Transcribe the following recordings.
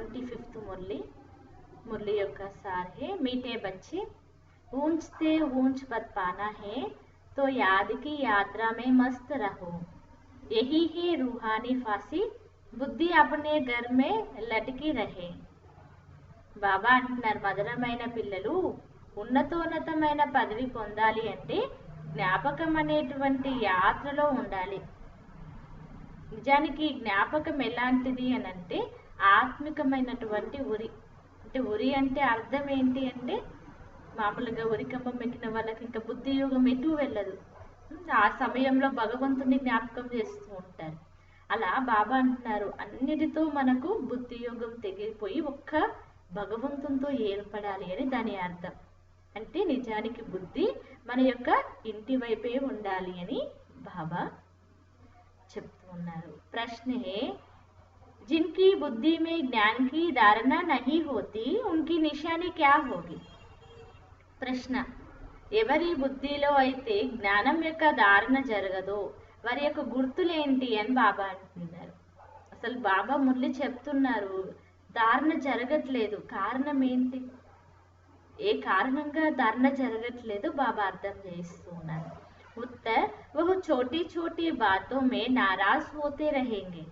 25th मुरली యొక్క सार है। मीठे बच्चे ऊंचते ऊंच पद पाना है तो याद की यात्रा में मस्त रहो, यही है रूहानी फांसी, బుద్ధి अपने घर में लटकी रहे। బాబా అంటున్నారు, మధురమైన పిల్లలు ఉన్నతోన్నతమైన పదవి పొందాలి అంటే జ్ఞాపకం అనేటువంటి యాత్రలో ఉండాలి। నిజానికి జ్ఞాపకం ఎలాంటిది అని అంటే ఆత్మికమైనటువంటి ఉరి। అంటే ఉరి అంటే అర్థం ఏంటి అంటే మామూలుగా ఉరికంబం ఎక్కిన వాళ్ళకి ఇంకా బుద్ధి యోగం ఎటు వెళ్ళదు, ఆ సమయంలో భగవంతుని జ్ఞాపకం చేస్తూ ఉంటారు। అలా బాబా అంటున్నారు, అన్నిటితో మనకు బుద్ధి యోగం తెగిపోయి ఒక్క భగవంతునితో ఏర్పడాలి అని దాని అర్థం। అంటే నిజానికి బుద్ధి మన యొక్క ఇంటి వైపే ఉండాలి అని బాబా చెప్తూ ఉన్నారు। ప్రశ్న है, जिनकी बुद्धि में ज्ञान की धारणा नहीं होती उनकी निशानी क्या होगी। ప్రశ్న, ఎవరి బుద్ధిలో అయితే జ్ఞానం యొక్క ధారణ జరగదో వారి యొక్క గుర్తులేంటి అని బాబా అంటున్నారు। అసలు బాబా మురళి చెప్తున్నారు, ధారణ జరగట్లేదు, కారణం ఏంటి, ఏ కారణంగా ధారణ జరగట్లేదు బాబా అర్థం చేస్తూ ఉన్నారు। उत्तर, वह छोटी छोटी बातों में नाराज होते रहेंगे।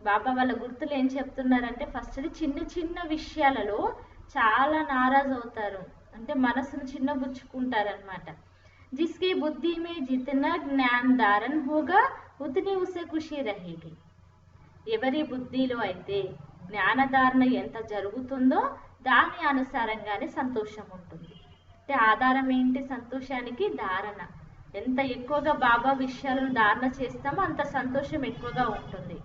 బాబా వాళ్ళ గుర్తులు ఏం చెప్తున్నారంటే ఫస్ట్ చిన్న చిన్న విషయాలలో చాలా నారాజ్ అవుతారు, అంటే మనసును చిన్నబుచ్చుకుంటారనమాట। जिसकी बुद्धि में जितना ज्ञान धारण होगा उतनी उसे खुशी रहेगी। ఎవరి బుద్ధిలో అయితే జ్ఞానధారణ ఎంత జరుగుతుందో దాని అనుసారంగానే సంతోషం ఉంటుంది। అంటే ఆధారం ఏంటి సంతోషానికి, ధారణ। ఎంత ఎక్కువగా బాబా విషయాలను ధారణ చేస్తామో అంత సంతోషం ఎక్కువగా ఉంటుంది।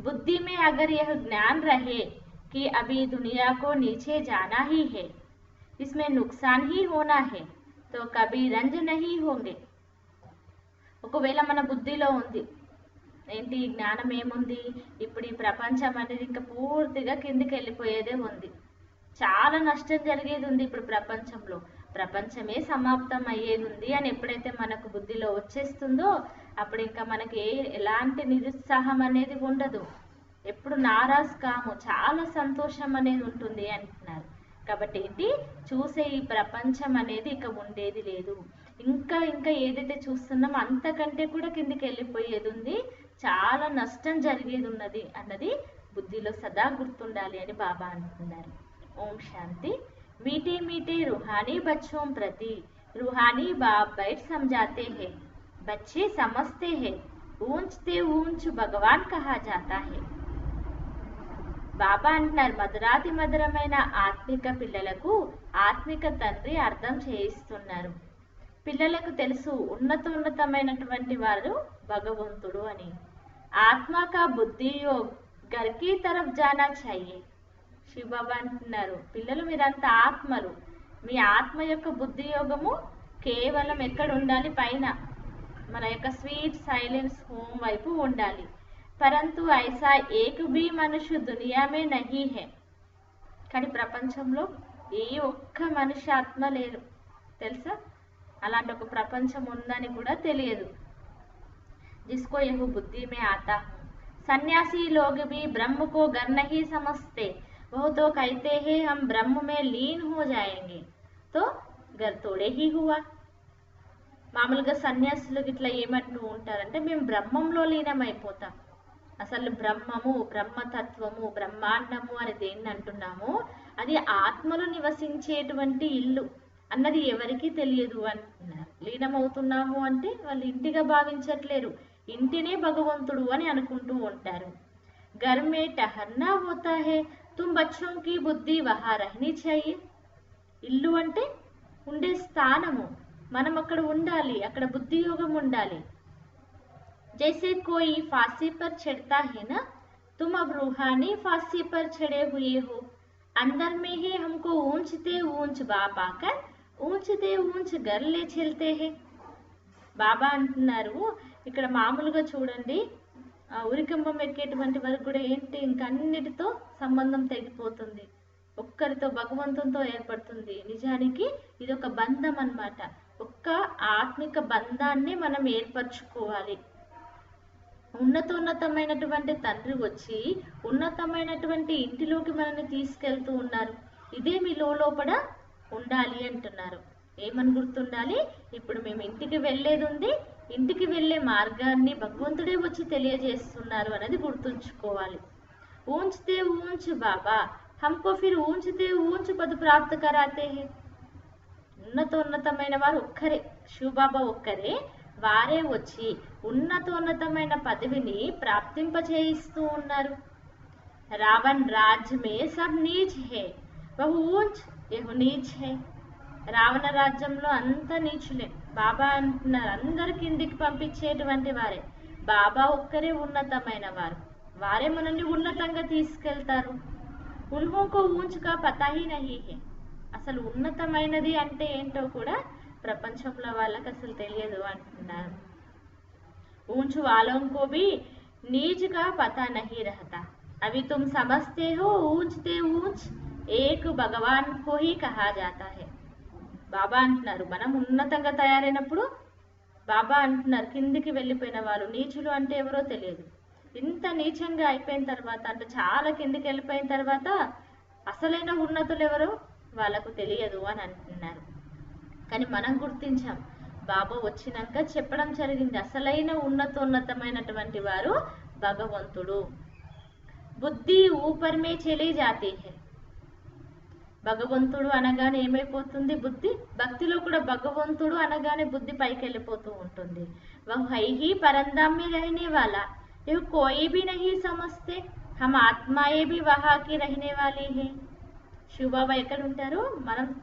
बुद्धि में अगर यह ज्ञान रहे कि अभी दुनिया को नीचे जाना ही है, इसमें नुकसान ही होना है, तो कभी रंज नहीं होंगे। ఒకవేళ మన బుద్ధిలో ఉంది ఏంటి, జ్ఞానం ఏముంది, ఇప్పుడు ఈ ప్రపంచం అనేది ఇంకా పూర్తిగా కిందికి వెళ్ళిపోయేదే ఉంది, చాలా నష్టం జరిగేది ఉంది, ఇప్పుడు ప్రపంచంలో ప్రపంచమే సమాప్తం అయ్యేది ఉంది అని ఎప్పుడైతే మనకు బుద్ధిలో వచ్చేస్తుందో అప్పుడు ఇంకా మనకి ఎలాంటి నిరుత్సాహం అనేది ఉండదు, ఎప్పుడు నారాజ్ కాము, చాలా సంతోషం అనేది ఉంటుంది అంటున్నారు। కాబట్టి ఏంటి, చూసే ఈ ప్రపంచం అనేది ఇక ఉండేది లేదు, ఇంకా ఇంకా ఏదైతే చూస్తున్నామో అంతకంటే కూడా కిందికి వెళ్ళిపోయేది ఉంది, చాలా నష్టం జరిగేది ఉన్నది అన్నది బుద్ధిలో సదా గుర్తుండాలి అని బాబా అంటున్నారు। ఓం శాంతి। मीठे मीठे रूहानी बच्चों प्रति रूहानी बाप बैठ समझाते हैं, बच्चे समझते हैं, ऊंचते ऊंच भगवान कहा जाता है। బాబా అంటున్నారు, మధురాతి మధురమైన ఆత్మిక పిల్లలకు ఆత్మిక తండ్రి అర్థం చేయిస్తున్నారు। పిల్లలకు తెలుసు ఉన్నతమైనటువంటి వారు భగవంతుడు అని। ఆత్మ కా బుద్ధి యోగ్ ఘర్ కీ తరఫ్ జానా చాహియే। శివబాబా అంటున్నారు, పిల్లలు మీరంతా ఆత్మలు, మీ ఆత్మ యొక్క బుద్ధి యోగము కేవలం ఎక్కడ ఉండాలి, పైన మన యొక్క స్వీట్ సైలెన్స్ హోమ్ వైపు ఉండాలి। परंतु ऐसा एक भी मनुष्य दुनिया में नहीं है, కానీ ప్రపంచంలో ఏ ఒక్క మనిషి ఆత్మ లేరు తెలుసా, అలాంటి ఒక ప్రపంచం ఉందని కూడా తెలియదు। जिसको यह बुद्धि में आता हूँ, सन्यासी लोग भी ब्रह्म को घर नहीं समझते, वो तो कहते हैं हम ब्रह्म में लीन हो जाएंगे, तो घर तोड़े ही हुआ। మామూలుగా సన్యాసులు ఇట్లా ఏమంటూ ఉంటారంటే మేము బ్రహ్మంలో లీనమైపోతాం, అసలు బ్రహ్మము, బ్రహ్మతత్వము, బ్రహ్మాండము అని దేన్ని అంటున్నామో అది ఆత్మలు నివసించేటువంటి ఇల్లు అన్నది ఎవరికి తెలియదు అంటున్నారు। లీనమవుతున్నాము అంటే వాళ్ళు ఇంటిగా భావించట్లేరు, ఇంటినే భగవంతుడు అని అనుకుంటూ ఉంటారు। घर में ठहरना होता है, तुम बच्चों की बुद्धि वहां रहनी चाहिए। ఇల్లు అంటే ఉండే స్థానము, మనం అక్కడ ఉండాలి, అక్కడ బుద్ధి యోగం ఉండాలి। जैसे कोई फांसी पर चढ़ता है ना, तुम अब रूहानी फांसी पर चढ़े हुए हो, अंदर में ही हमको ऊंचते ऊंच बाप आकर ऊंचते ऊंच घर ले चलते हैं। బాబా అంటున్నారు, ఇక్కడ మామూలుగా చూడండి ఉరికంబం ఎక్కేటువంటి వరకు కూడా ఏంటి ఇంకా అన్నిటితో సంబంధం తెగిపోతుంది, ఒక్కరితో భగవంతునితో ఏర్పడుతుంది। నిజానికి ఇది ఒక బంధం అన్నమాట, ఒక్క ఆత్మిక బంధాన్ని మనం ఏర్పరచుకోవాలి। ఉన్నతమైనటువంటి తండ్రి వచ్చి ఉన్నతమైనటువంటి ఇంటిలోకి మనల్ని తీసుకెళ్తూ ఉన్నారు. ఇదే మీ లోపల ఉండాలి అంటున్నారు. ఏమని గుర్తుండాలి? ఇప్పుడు మేము ఇంటికి వెళ్ళేది ఉంది, ఇంటికి వెళ్ళే మార్గాన్ని భగవంతుడే వచ్చి తెలియజేస్తున్నారు అనేది గుర్తుంచుకోవాలి. ఊంచ్తే ఊంచ్ బాబా హమ్కో ఫిర్ ఊంచ్తే ఊంచ్ పద్ ప్రాప్త కరాతే హై. ఉన్నతమైన వారు ఒక్కరే, శివబాబా ఒక్కరే, వారే వచ్చి ఉన్నతమైన పదవిని ప్రాప్తింపచేయిస్తూ ఉన్నారు. రావణ్ రాజ్ మే సబ్ నీచ్ హే వహు ఊంచ్ యహు నీచ్ హే. రావణ రాజ్యంలో అంత నీచులే. బాబా అంటున్నారు అందరు కిందికి పంపించేటువంటి వారే. బాబా ఒక్కరే ఉన్నతమైన వారు, వారే మనల్ని ఉన్నతంగా తీసుకెళ్తారు. ఉల్హోంకో ఊంచుగా పతాహీ నహీ హే. అసలు ఉన్నతమైనది అంటే ఏంటో కూడా ప్రపంచంలో వాళ్ళకి అసలు తెలియదు అంటున్నారు. ऊंच वालों को भी नीच का पता नहीं रहता. अभी तुम समझते हो ऊंचते ऊंच एक भगवान को ही कहा जाता है. బాబా అంటున్నారు మనం ఉన్నతంగా తయారైనప్పుడు బాబా అంటున్నారు కిందికి వెళ్ళిపోయిన వాళ్ళు నీచులు అంటే ఎవరో తెలియదు. ఇంత నీచంగా అయిపోయిన తర్వాత అంటే చాలా కిందికి వెళ్ళిపోయిన తర్వాత అసలైన ఉన్నతులు ఎవరో వాళ్ళకు తెలియదు అని అంటున్నారు. కానీ మనం గుర్తించాం. బాబా వచ్చినాక చెప్పడం జరిగింది అసలైన ఉన్నతమైనటువంటి వారు భగవంతుడు. బుద్ధి ఊపర్ మే చలి జాతి హై. భగవంతుడు అనగానే ఏమైపోతుంది? బుద్ధి. భక్తిలో కూడా భగవంతుడు అనగానే బుద్ధి పైకి వెళ్ళిపోతూ ఉంటుంది. వహ్ హై హీ పరంధామ్ మే రహనే వాలా యహ్ కోయి భీ నహీ సమజ్తే హమ్ ఆత్మాయే భీ వహా కి రహనే వాలీ హై. శివబాబా ఎక్కడ ఉంటారు?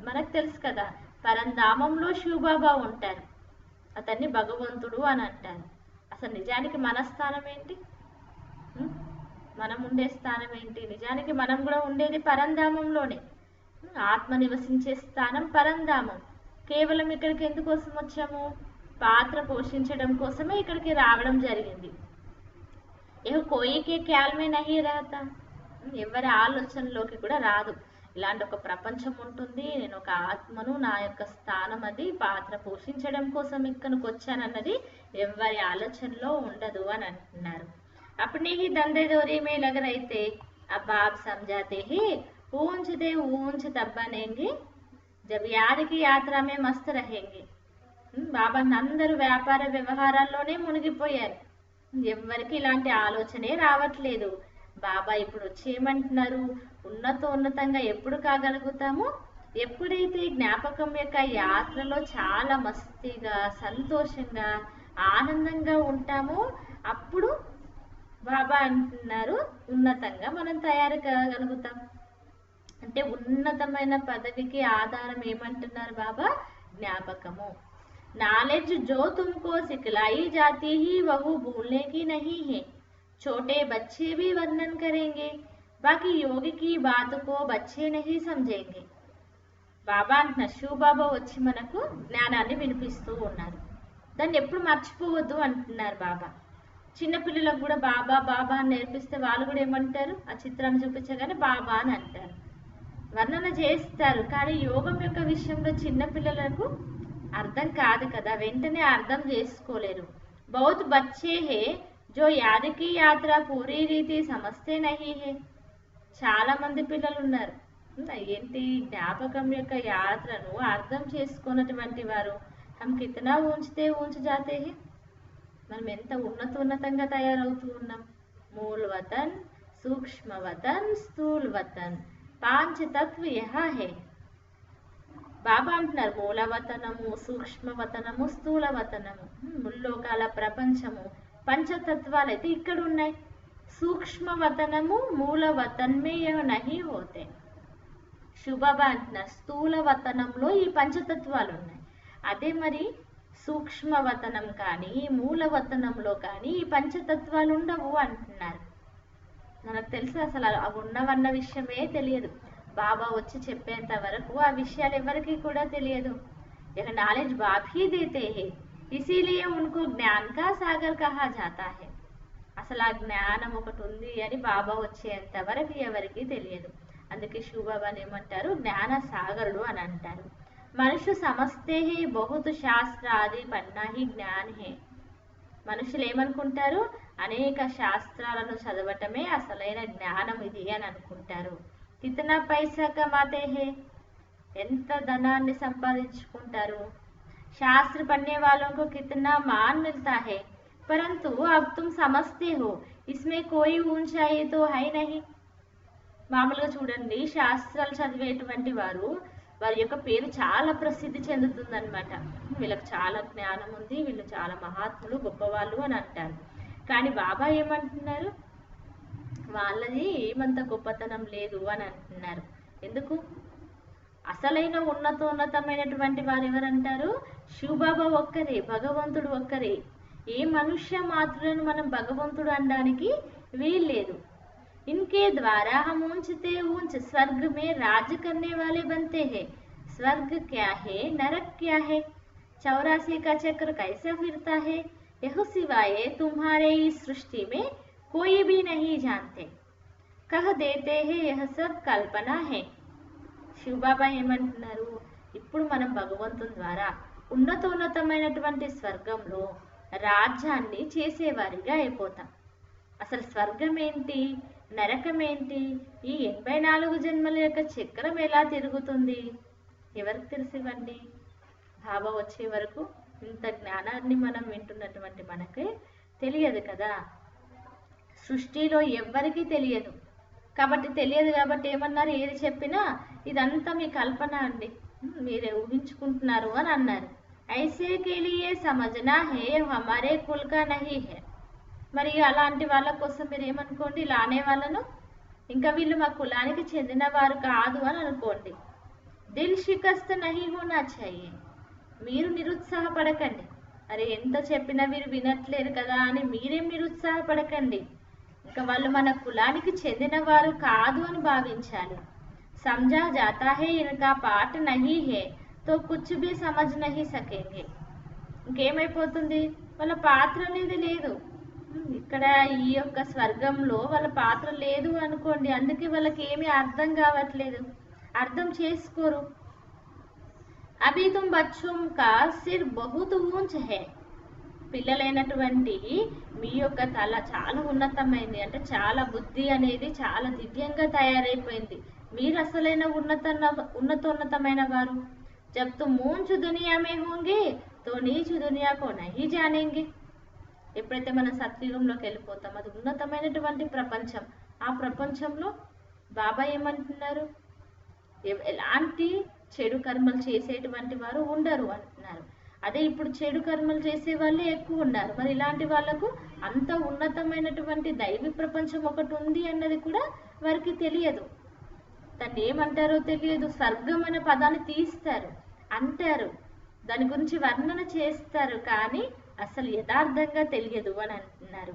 మనకు తెలుసు కదా, పరంధామంలో శివబాబా ఉంటారు. అతన్ని భగవంతుడు అని అంటారు. అసలు నిజానికి మన స్థానం ఏంటి? మనం ఉండే స్థానం ఏంటి? నిజానికి మనం కూడా ఉండేది పరంధామంలోనే. ఆత్మ నివసించే స్థానం పరంధామం. కేవలం ఇక్కడికి ఎందుకోసం వచ్చాము? పాత్ర పోషించడం కోసమే ఇక్కడికి రావడం జరిగింది. ఏ కోయికే క్యాల్మే నహీ రహతా. ఎవరి ఆలోచనలోకి కూడా రాదు ఇలాంటి ఒక ప్రపంచం ఉంటుంది, నేను ఒక ఆత్మను, నా యొక్క స్థానం అది పాత్ర పోషించడం కోసం ఇక్కడికి వచ్చానన్నది ఎవరి ఆలోచనలో ఉండదు అని అంటున్నారు. अपने ही धंधे दौरे में लग रहे थे, अब आप समझाते हैं ऊंच दे ऊंच तब बनेंगे जब याद की यात्रा में मस्त रहेंगे. బాబా అందరూ వ్యాపార వ్యవహారాల్లోనే మునిగిపోయారు. ఎవరికి ఇలాంటి ఆలోచనే రావట్లేదు. బాబా ఇప్పుడు వచ్చి ఏమంటున్నారు? ఉన్నతంగా ఎప్పుడు కాగలుగుతాము? ఎప్పుడైతే జ్ఞాపకం యొక్క యాత్రలో చాలా మస్తిగా, సంతోషంగా, ఆనందంగా ఉంటామో అప్పుడు బాబా అంటున్నారు ఉన్నతంగా మనం తయారు కాగలుగుతాం. అంటే ఉన్నతమైన పదవికి ఆధారం ఏమంటున్నారు బాబా? జ్ఞాపకము. నాలెడ్జ్ जो तुमको सिखलाई जाती ही वह भूलने की नहीं है. छोटे बच्चे भी वर्णन करेंगे, बाकी योग की बात को बच्चे नहीं समझेंगे. బాబా అంటున్నారు శివబాబా వచ్చి మనకు జ్ఞానాన్ని వినిపిస్తూ ఉన్నారు. దాన్ని ఎప్పుడు మర్చిపోవద్దు అంటున్నారు బాబా. చిన్నపిల్లలకు కూడా బాబా బాబా అని నేర్పిస్తే వాళ్ళు కూడా ఏమంటారు? ఆ చిత్రాన్ని చూపించగానే బాబా అని అంటారు, వర్ణన చేస్తారు. కానీ యోగం యొక్క విషయంలో చిన్నపిల్లలకు అర్థం కాదు కదా, వెంటనే అర్థం చేసుకోలేరు. బహుత్ బచ్చే హే జో యాద్ కి యాత్ర పూరీ రీతి సమస్తే నహీ హే. చాలా మంది పిల్లలు ఉన్నారు ఏంటి జ్ఞాపకం యొక్క యాత్రను అర్థం చేసుకున్నటువంటి వారు. హమ్ కితనా ఊంచితే ఊంచ్ జాతే హే. మనం ఎంత ఉన్నతంగా తయారవుతూ ఉన్నాం. మూల్ వతన్, సూక్ష్మ వతన్, స్థూల్ వతన్, పాంచ్ తత్వ యహా హే. బాబా అంటున్నారు మూలవతనము, సూక్ష్మవతనము, స్థూలవతనము, ముల్లోకాల ప్రపంచము, పంచతత్వాలు అయితే ఇక్కడ ఉన్నాయి. సూక్ష్మవతనము మూలవతన్మే నహి హోతే. శివబాబా అంటున్నారు స్థూలవతనంలో ఈ పంచతత్వాలు ఉన్నాయి. అదే మరి సూక్ష్మవతనం కానీ మూలవతనంలో కానీ ఈ పంచతత్వాలు ఉండవు అంటున్నారు. మనకు తెలుసు అసలు అవి ఉన్నవన్న విషయమే తెలియదు. బాబా వచ్చి చెప్పేంత వరకు ఆ విషయాలు ఎవరికి కూడా తెలియదు. ఇక నాలెడ్జ్ బాబ్ హీ దేతే హే, ఇసీలియే ఉनको జ్ఞాన్ కా సాగర్ కహా జాతా హే. అసలు ఆ జ్ఞానం ఒకటి ఉంది అని బాబా వచ్చేంత వరకు ఎవరికి తెలియదు. అందుకే శివబాబాని ఏమంటారు? జ్ఞాన సాగరుడు అని అంటారు. మనుషు సమస్తే హే బహుత్ శాస్త్ర ఆది పన్నా హీ జ్ఞాన్ హే. మనుషులు ఏమనుకుంటారు, అనేక శాస్త్రాలను చదవటమే అసలైన జ్ఞానం ఇది అని అనుకుంటారు. కితనా పైసా కమాతే హే, ఎంత ధనాన్ని సంపాదించుకుంటారు. శాస్త్ర పढ़ने वालों को कितना मान मिलता है, परंतु अब तुम समझते हो इसमें कोई ऊंचाई तो है नहीं. మామూలుగా చూడండి, శాస్త్రాలు చదివేటువంటి వారు వారి యొక్క పేరు చాలా ప్రసిద్ధి చెందుతుందన్నమాట. వీళ్ళకి చాలా జ్ఞానం ఉంది, వీళ్ళు చాలా మహాత్ములు, గొప్పవాళ్ళు అని అంటారు. కానీ బాబా ఏమంటున్నారు, వాళ్ళది ఏమంత గొప్పతనం లేదు అని అంటున్నారు. ఎందుకు? అసలైన ఉన్నతమైనటువంటి వారు ఎవరంటారు? శివబాబా ఒక్కరే, భగవంతుడు ఒక్కరే. ఏ మనుష్య మాత్రులను మనం భగవంతుడు అనడానికి వీల్లేదు. इनके द्वारा हम ऊंचते ऊंच स्वर्ग में राज करने वाले बनते हैं. स्वर्ग क्या है, नरक क्या है, 84 का चक्र कैसा फिरता है, यह सिवाय तुम्हारे इस सृष्टि में कोई भी नहीं जानते. कह देते हैं यह सब कल्पना है. శివబాబా ఏమంటున్నారు, ఇప్పుడు మనం భగవంతుని ద్వారా ఉన్నతమైనటువంటి స్వర్గంలో రాజ్యాన్ని చేసేవారిగా అయిపోతాం. అసలు స్వర్గం ఏంటి, నరకం ఏంటి, ఈ 84 జన్మల యొక్క చక్రం ఎలా తిరుగుతుంది, ఎవరికి తెలిసివ్వండి? బాబా వచ్చే వరకు ఇంత జ్ఞానాన్ని మనం వింటున్నటువంటి మనకే తెలియదు కదా. సృష్టిలో ఎవ్వరికీ తెలియదు కాబట్టి ఏమన్నారు, ఏది చెప్పినా ఇదంతా మీ కల్పన అండి, మీరే ఊహించుకుంటున్నారు అని అన్నారు. ఐసే కే లియే సమజ్నా హే హమారే కుల్ కా నహీ హే. మరి అలాంటి వాళ్ళ కోసం మీరు ఏమనుకోండి, ఇలా అనే వాళ్ళను, ఇంకా వీళ్ళు మా కులానికి చెందిన వారు కాదు అని అనుకోండి. దిల్ షికస్త్ నహీ హోనా చాహియే. మీరు నిరుత్సాహపడకండి, అరే ఎంత చెప్పినా వీరు వినట్లేరు కదా అని మీరేం నిరుత్సాహపడకండి. ఇంకా వాళ్ళు మన కులానికి చెందిన వారు కాదు అని భావించాలి. సమజా జాతా హే ఇన్కా పాఠ నహీ హే తో కుచ్ భీ సమజ్ నహీ సకేంగే. ఇంకేమైపోతుంది, వాళ్ళ పాత్ర అనేది లేదు ఇక్కడ, ఈ యొక్క స్వర్గంలో వాళ్ళ పాత్ర లేదు అనుకోండి. అందుకే వాళ్ళకి ఏమీ అర్థం కావట్లేదు, అర్థం చేసుకోరు. అభి తుమ్ బచ్చోం కా సిర్ బహుత్ ఊంచ్ హై. పిల్లలైనటువంటి మీ యొక్క తల చాలా ఉన్నతమైంది, అంటే చాలా బుద్ధి అనేది చాలా దివ్యంగా తయారైపోయింది. మీరు అసలైన ఉన్నతమైన వారు. జబ్ తుమ్ ఊంచ్ దునియా మే హోంగే తో నీచ్ దునియా కో నహీ జానేంగే. ఎప్పుడైతే మనం సత్యుగంలోకి వెళ్ళిపోతాం, అది ఉన్నతమైనటువంటి ప్రపంచం. ఆ ప్రపంచంలో బాబా ఏమంటున్నారు, ఎలాంటి చెడు కర్మలు చేసేటువంటి వారు ఉండరు అంటున్నారు. అదే ఇప్పుడు చెడు కర్మలు చేసే వాళ్ళే ఎక్కువ ఉన్నారు. మరి ఇలాంటి వాళ్ళకు అంత ఉన్నతమైనటువంటి దైవీ ప్రపంచం ఒకటి ఉంది అన్నది కూడా వారికి తెలియదు. దాన్ని ఏమంటారో తెలియదు. స్వర్గం అనే పదాన్ని తీస్తారు, అంటారు, దాని గురించి వర్ణన చేస్తారు, కానీ అసలు యథార్థంగా తెలియదు అని అంటున్నారు.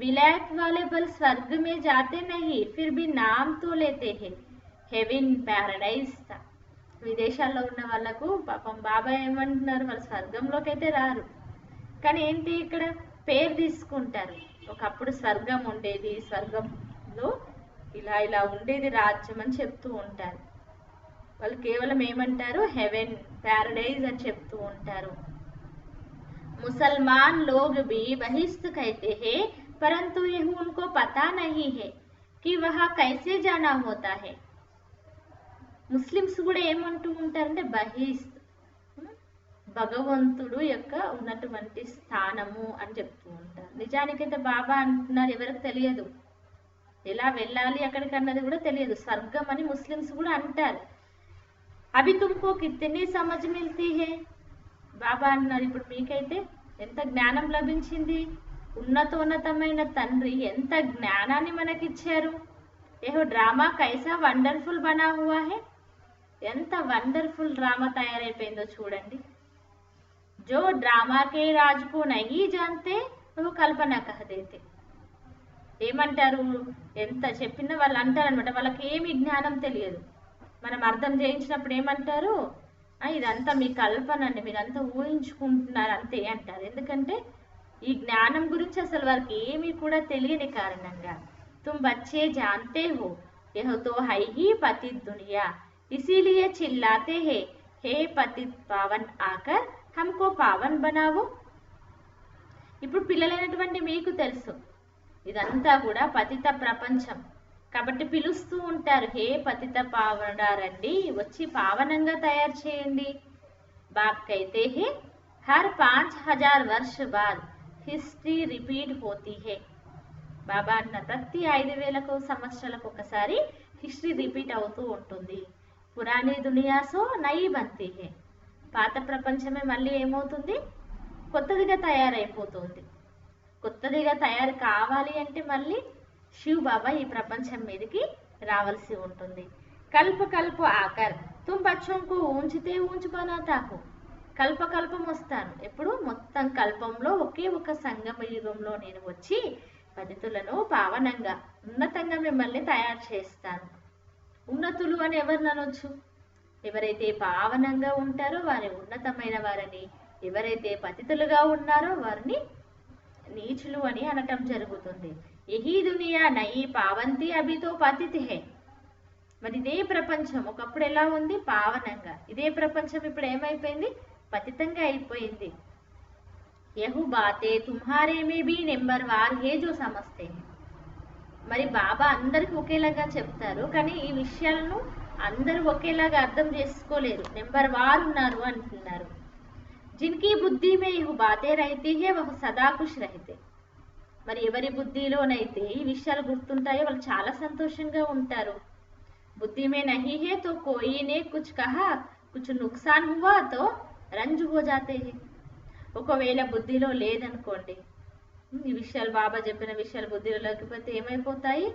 విలాయత్ వాలే బల్ స్వర్గ మే జాతే నహీ ఫిర్ భీ నామ్ తో లేతే హే హెవెన్ ప్యారడైజ్. విదేశాల్లో ఉన్న వాళ్ళకు పాపం బాబా ఏమంటున్నారు, వాళ్ళు స్వర్గంలోకి అయితే రారు, కానీ ఏంటి ఇక్కడ పేరు తీసుకుంటారు. ఒకప్పుడు స్వర్గం ఉండేది, స్వర్గంలో ఇలా ఉండేది రాజ్యం అని చెప్తూ ఉంటారు. వాళ్ళు కేవలం ఏమంటారు, హెవెన్ ప్యారడైజ్ అని చెప్తూ ఉంటారు. मुसलमान लोग भी बहिष्ठ कहते हैं, परंतु यह उनको पता नहीं है कि वह कैसे जाना होता है. ముస్లిమ్స్ కూడా ఏమంటూ ఉంటారంటే బహిష్త్, భగవంతుడు యొక్క ఉన్నటువంటి స్థానము అని చెప్తూ ఉంటారు. నిజానికైతే బాబా అంటున్నారు ఎవరికి తెలియదు, ఎలా వెళ్ళాలి అక్కడికి అన్నది కూడా తెలియదు. స్వర్గం అని ముస్లిమ్స్ కూడా అంటారు. అభి తుమ్కో కితనీ సమజ్ మిల్తీ హే. బాబా అన్నారు, ఇప్పుడు మీకైతే ఎంత జ్ఞానం లభించింది, ఉన్నతమైన తండ్రి ఎంత జ్ఞానాన్ని మనకిచ్చారు. ఏహో డ్రామా కైసా వండర్ఫుల్ బనా హువా హే. ఎంత వండర్ఫుల్ డ్రామా తయారైపోయిందో చూడండి. జో డ్రామా కే రాజ్ కో నహీ జాన్తే वो కల్పన కహ దేతే. ఏమంటారు, ఎంత చెప్పినా వాళ్ళు అంటారు అనమాట, వాళ్ళకి ఏమి జ్ఞానం తెలియదు. మనం అర్థం చేయించినప్పుడు ఏమంటారు, ఇదంతా మీ కల్పన అండి, మీరంతా ఊహించుకుంటున్నారు అంతే అంటారు. ఎందుకంటే ఈ జ్ఞానం గురించి అసలు వారికి ఏమీ కూడా తెలియని కారణంగా. తుమ్ బచ్చే జాన్తే హో యహ్ తో high he పతిత్ Duniya ఇసీలియే చిల్లాతే hey hey పతిత్ Pavan ochre హమ్కో Pavan బనావో. ఇప్పుడు పిల్లలైనటువంటి మీకు తెలుసు ఇదంతా కూడా పతిత ప్రపంచం కాబట్టి పిలుస్తూ ఉంటారు, హే పతిత పావనారండి, వచ్చి పావనంగా తయారు చేయండి. బాప్ కైతే హే హర్ 5000 వర్ష బాద్ హిస్టరీ రిపీట్ హోతీ హే. బాబా అన్న ప్రతి 5000 సంవత్సరాలకు ఒకసారి హిస్టరీ రిపీట్ అవుతూ ఉంటుంది. పురాణీ దునియాసో నయి బంతీ హే. పాత ప్రపంచమే మళ్ళీ ఏమవుతుంది, కొత్తదిగా తయారైపోతుంది. కొత్తదిగా తయారు కావాలి అంటే మళ్ళీ శివ్ బాబా ఈ ప్రపంచం మీదకి రావాల్సి ఉంటుంది. కల్ప కల్ప ఆకర్ తుమ్ బచ్చోంకు ఊంచితే ఊంచి బనాతాకు. కల్పకల్పం వస్తాను, ఎప్పుడు మొత్తం కల్పంలో ఒకే ఒక సంగమ యుగంలో నేను వచ్చి పతితులను పావనంగా ఉన్నతంగా మిమ్మల్ని తయారు చేస్తాను. ఉన్నతులు అని ఎవరిని అనొచ్చు? ఎవరైతే పావనంగా ఉంటారో వారి ఉన్నతమైన వారని, ఎవరైతే పతితులుగా ఉన్నారో వారిని నీచులు అని అనటం జరుగుతుంది. యహీ దునియా నయి పావంతి అభితో పతితి హే. మరి ఇదే ప్రపంచం ఒకప్పుడు ఎలా ఉంది, పావనంగా. ఇదే ప్రపంచం ఇప్పుడు ఏమైపోయింది, పతితంగా అయిపోయింది. యహు బాతే తుమ్హారే మే బి నెంబర్ వార్ హే జో సమస్తే. మరి బాబా అందరికి ఒకేలాగా చెప్తారు, కానీ ఈ విషయాలను అందరూ ఒకేలాగా అర్థం చేసుకోలేరు. నెంబర్ వార్ ఉన్నారు అంటున్నారు. జిన్కి బుద్ధి మే యహు బాతే రహతీ హే వహు సదా ఖుష్ రహతే. మరి ఎవరి బుద్ధిలోనైతే ఈ విషయాలు గుర్తుంటాయో వాళ్ళు చాలా సంతోషంగా ఉంటారు. బుద్ధి మే నహీ హే తో కోయినే కుచ్ కహా కుచ్ నుక్సాన్ హువా తో రంజ్ హో జాతే హే. ఒకవేళ బుద్ధిలో లేదనుకోండి, ఈ విషయాలు బాబా చెప్పిన విషయాలు బుద్ధిలో లేకపోతే ఏమైపోతాయి,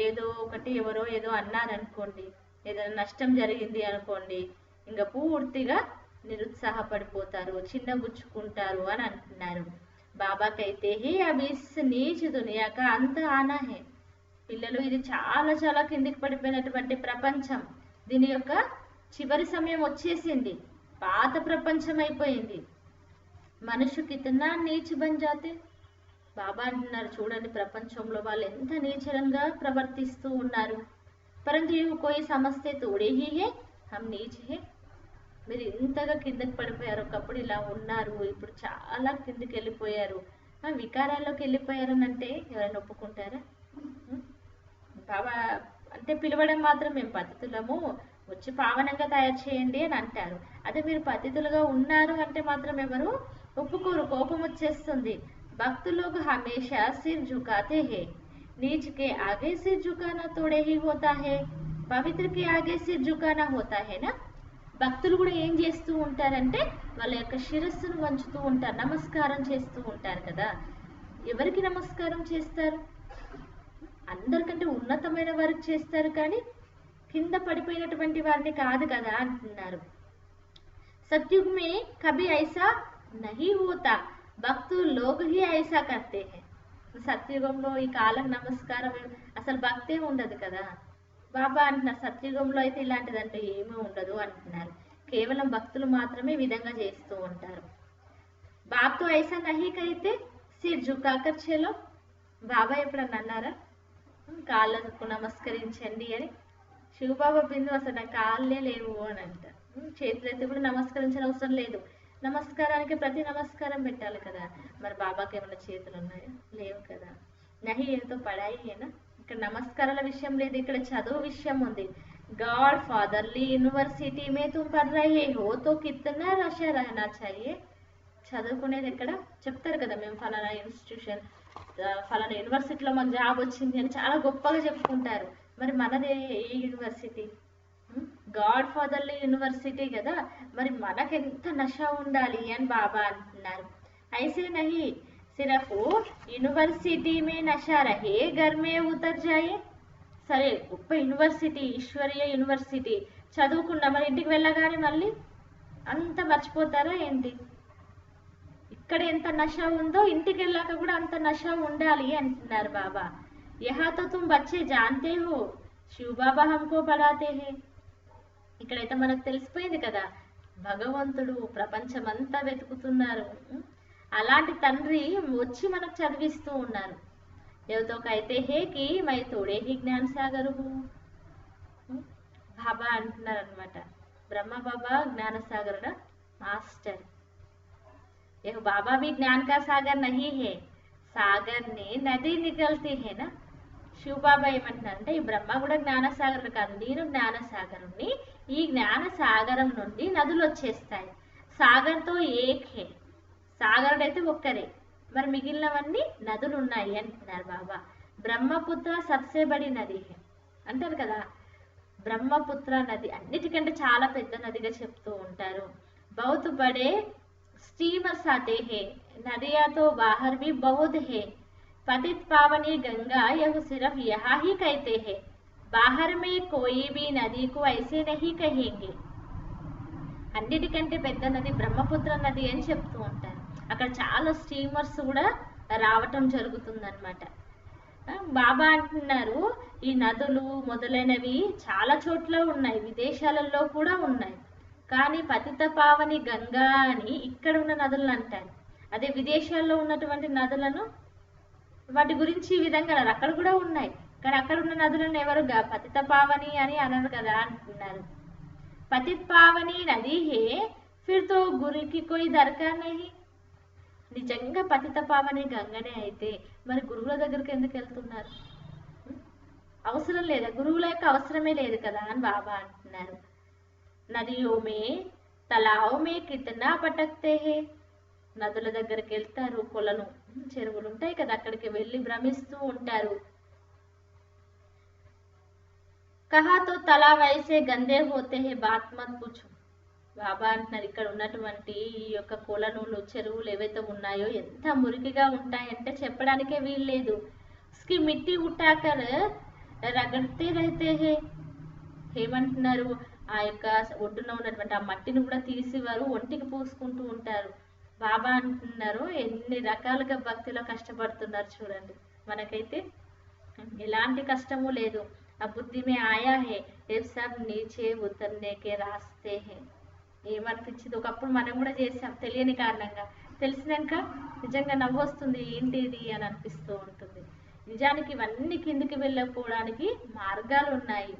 ఏదో ఒకటి ఎవరో ఏదో అన్నారనుకోండి, ఏదైనా నష్టం జరిగింది అనుకోండి, ఇంకా పూర్తిగా నిరుత్సాహపడిపోతారు, చిన్నబుచ్చుకుంటారు అని అంటున్నారు. బాబాకైతే హే అభి ఇస్ నీచ్ దునియా కా అంత ఆనా హే. పిల్లలు, ఇది చాలా చాలా కిందికి పడిపోయినటువంటి ప్రపంచం, దీని యొక్క చివరి సమయం వచ్చేసింది, పాత ప్రపంచం అయిపోయింది. మనుషు కితనా నీచ్ బన్ జాతే. బాబా అంటున్నారు, చూడండి ప్రపంచంలో వాళ్ళు ఎంత నీచంగా ప్రవర్తిస్తూ ఉన్నారు. పరంతు ఇవి కోయి సమస్తే తోడే హీ హే హమ్ నీచ్ హే. మీరు ఇంతగా కిందకి పడిపోయారు, ఒకప్పుడు ఇలా ఉన్నారు, ఇప్పుడు చాలా కిందకి వెళ్ళిపోయారు, వికారాల్లోకి వెళ్ళిపోయారు అని అంటే ఎవరైనా ఒప్పుకుంటారా? బాబా అంటే పిలవడం మాత్రం, మేము పతితులము, వచ్చి పావనంగా తయారు చేయండి అని అంటారు. అదే మీరు పతితులుగా ఉన్నారు అంటే మాత్రం ఎవరు ఒప్పుకోరు, కోపం వచ్చేస్తుంది. భక్తులకు హమేషా సిర్ झुकाते हैं, नीच के आगे सिर झुकाना थोड़े ही होता है, पवित्र के आगे सिर झुकाना होता है ना. భక్తులు కూడా ఏం చేస్తూ ఉంటారంటే వాళ్ళ యొక్క శిరస్సును వంచుతూ ఉంటారు, నమస్కారం చేస్తూ ఉంటారు కదా. ఎవరికి నమస్కారం చేస్తారు? అందరికంటే ఉన్నతమైన వారికి చేస్తారు, కానీ కింద పడిపోయినటువంటి వారిని కాదు కదా అంటున్నారు. సత్యుగ్ మే కభీ ఐసా నహీ హోతా, భక్తులు లోగ్ హీ ఐసా కర్తే హై. సత్యుగంలో ఈ కాలం నమస్కారం అసలు భక్తే ఉండదు కదా. బాబా అంటున్నారు, సత్యుగంలో అయితే ఇలాంటిదంటే ఏమీ ఉండదు అంటున్నారు, కేవలం భక్తులు మాత్రమే ఈ విధంగా చేస్తూ ఉంటారు. బాబ్తో ఐసా నహీ కైతే సిర్ జుకాకర్ చలో. బాబా ఎప్పుడన్నా అన్నారా కాళ్ళకు నమస్కరించండి అని? శివబాబా బిందు అసలు నా కాళ్ళే లేవు అని అంటారు. చేతులైతే కూడా నమస్కరించిన అవసరం లేదు, నమస్కారానికి ప్రతి నమస్కారం పెట్టాలి కదా. మరి బాబాకి ఏమైనా చేతులు ఉన్నాయా? లేవు కదా. నహి ఎంతో పడాయి అయినా ఇక్కడ నమస్కారాల విషయం లేదు, ఇక్కడ చదువు విషయం ఉంది. गॉड फादरली यूनिवर्सिटी में तुम पढ़ रहे हो तो कितना रशा रहना चाहिए. చదువుకునేది ఎక్కడ చెప్తారు కదా, మేము ఫలానా ఇన్స్టిట్యూషన్ ఫలానా యూనివర్సిటీలో మాకు జాబ్ వచ్చింది అని చాలా గొప్పగా చెప్పుకుంటారు. మరి మనది ఏ యూనివర్సిటీ? గాడ్ ఫాదర్లీ యూనివర్సిటీ కదా. మరి మనకెంత నష ఉండాలి అని బాబా అంటున్నారు. ఐసే నహీ సిర్ఫ్ యూనివర్సిటీ మే నషా రహే ఘర్ మే ఉతర్ జాయే. సరే గొప్ప యూనివర్సిటీ, ఈశ్వరీయ యూనివర్సిటీ చదువుకున్నా, మరి ఇంటికి వెళ్ళగానే మళ్ళీ అంత మర్చిపోతారా ఏంటి? ఇక్కడ ఎంత నష ఉందో ఇంటికి వెళ్ళాక కూడా అంత నష ఉండాలి అంటున్నారు బాబా. యహా తో తుమ్ బచ్చే జాన్తే హో శివ్ బాబా హమ్కో పడాతే హే. ఇక్కడైతే మనకు తెలిసిపోయింది కదా, భగవంతుడు ప్రపంచమంతా వెతుకుతున్నారు, అలాంటి తండ్రి వచ్చి మనకు చదివిస్తూ ఉన్నారు. ఎవతో కైతే హే కి మై తోడే హీ జ్ఞాన సాగర్ హూ. బాబా అంటున్నారు అనమాట, బ్రహ్మ బాబా జ్ఞానసాగరుడ మాస్టర్. यह बाबा भी ज्ञान का सागर नहीं है, सागर ने नदी निकलती है ना. శివబాబా ఏమంటున్నారంటే ఈ బ్రహ్మ కూడా జ్ఞాన సాగరం కాదు, నేను జ్ఞాన సాగరుని. ఈ జ్ఞాన సాగరం నుండి నదులు వచ్చేస్తాయి. సాగర్తో ఏక్ హే, సాగరుడు అయితే ఒక్కరే, మరి మిగిలినవన్నీ నదులు ఉన్నాయి అంటున్నారు బాబా. బ్రహ్మపుత్ర సబ్సే బడి నది హే అంటారు కదా. బ్రహ్మపుత్ర నది అన్నిటికంటే చాలా పెద్ద నదిగా చెప్తూ ఉంటారు. బహుత్ బడే స్టీమర్స్ ఆతే హే, నదియా తో బాహర్ भी बहुत है. पतित पावनी गंगा यह सिर्फ यहाँ ही कहते हैं, बाहर में कोई भी नदी को ऐसे नहीं कहेंगे. అన్నిటికంటే పెద్ద నది బ్రహ్మపుత్ర నది అని చెప్తూ ఉంటారు. అక్కడ చాలా స్టీమర్స్ కూడా రావటం జరుగుతుందన్నమాట. బాబా అంటున్నారు ఈ నదులు మొదలైనవి చాలా చోట్ల ఉన్నాయి, విదేశాలలో కూడా ఉన్నాయి. కానీ పతిత పావని గంగా అని ఇక్కడ ఉన్న నదులను అంటారు. అదే విదేశాల్లో ఉన్నటువంటి నదులను వాటి గురించి ఈ విధంగా అక్కడ కూడా ఉన్నాయి, కానీ అక్కడ ఉన్న నదులను ఎవరు పతిత పావని అని అనరు కదా అంటున్నారు. పతిత్ పావని నది హే ఫిర్ తో గురుకి కోయి దర్కార్ నహీ. నిజంగా పతిత పావని గంగనే అయితే మరి గురువుల దగ్గరికి ఎందుకు వెళ్తున్నారు? అవసరం లేదా? గురువుల యొక్క అవసరమే లేదు కదా అని బాబా అంటున్నారు. నదియో మే తలావ్ మే కితనా పటక్తే హే, నదుల దగ్గరికి వెళ్తారు, కొలను చెరువులు ఉంటాయి కదా, అక్కడికి వెళ్ళి భ్రమిస్తూ ఉంటారు. కహా తో తలావ్ ఐసే గందే హోతే హే బాత్ మత్ పూచో. బాబా అంటున్నారు ఇక్కడ ఉన్నటువంటి ఈ యొక్క కొలనులు చెరువులు ఏవైతే ఉన్నాయో ఎంత మురికిగా ఉంటాయంటే చెప్పడానికే వీల్లేదు. ఉస్కి మిట్టి ఉటాకర్ రగడ్తే రహతే హే. ఏమంటున్నారు, ఆ యొక్క ఒడ్డున ఉన్నటువంటి ఆ మట్టిని కూడా తీసి వారు ఒంటికి పూసుకుంటూ ఉంటారు. బాబా అంటున్నారు ఎన్ని రకాలుగా భక్తిలో కష్టపడుతున్నారు చూడండి. మనకైతే ఎలాంటి కష్టము లేదు. ఆ బుద్ధి మే ఆయా హే ఏ సబ్ నీచే ఉతర్నే కే రాస్తే హే. ఏమనిపించింది, ఒకప్పుడు మనం కూడా చేసాం తెలియని కారణంగా, తెలిసినాక నిజంగా నవ్వు వస్తుంది, ఏంటి ఇది అని అనిపిస్తూ ఉంటుంది. నిజానికి ఇవన్నీ కిందికి వెళ్ళకపోవడానికి మార్గాలు ఉన్నాయి.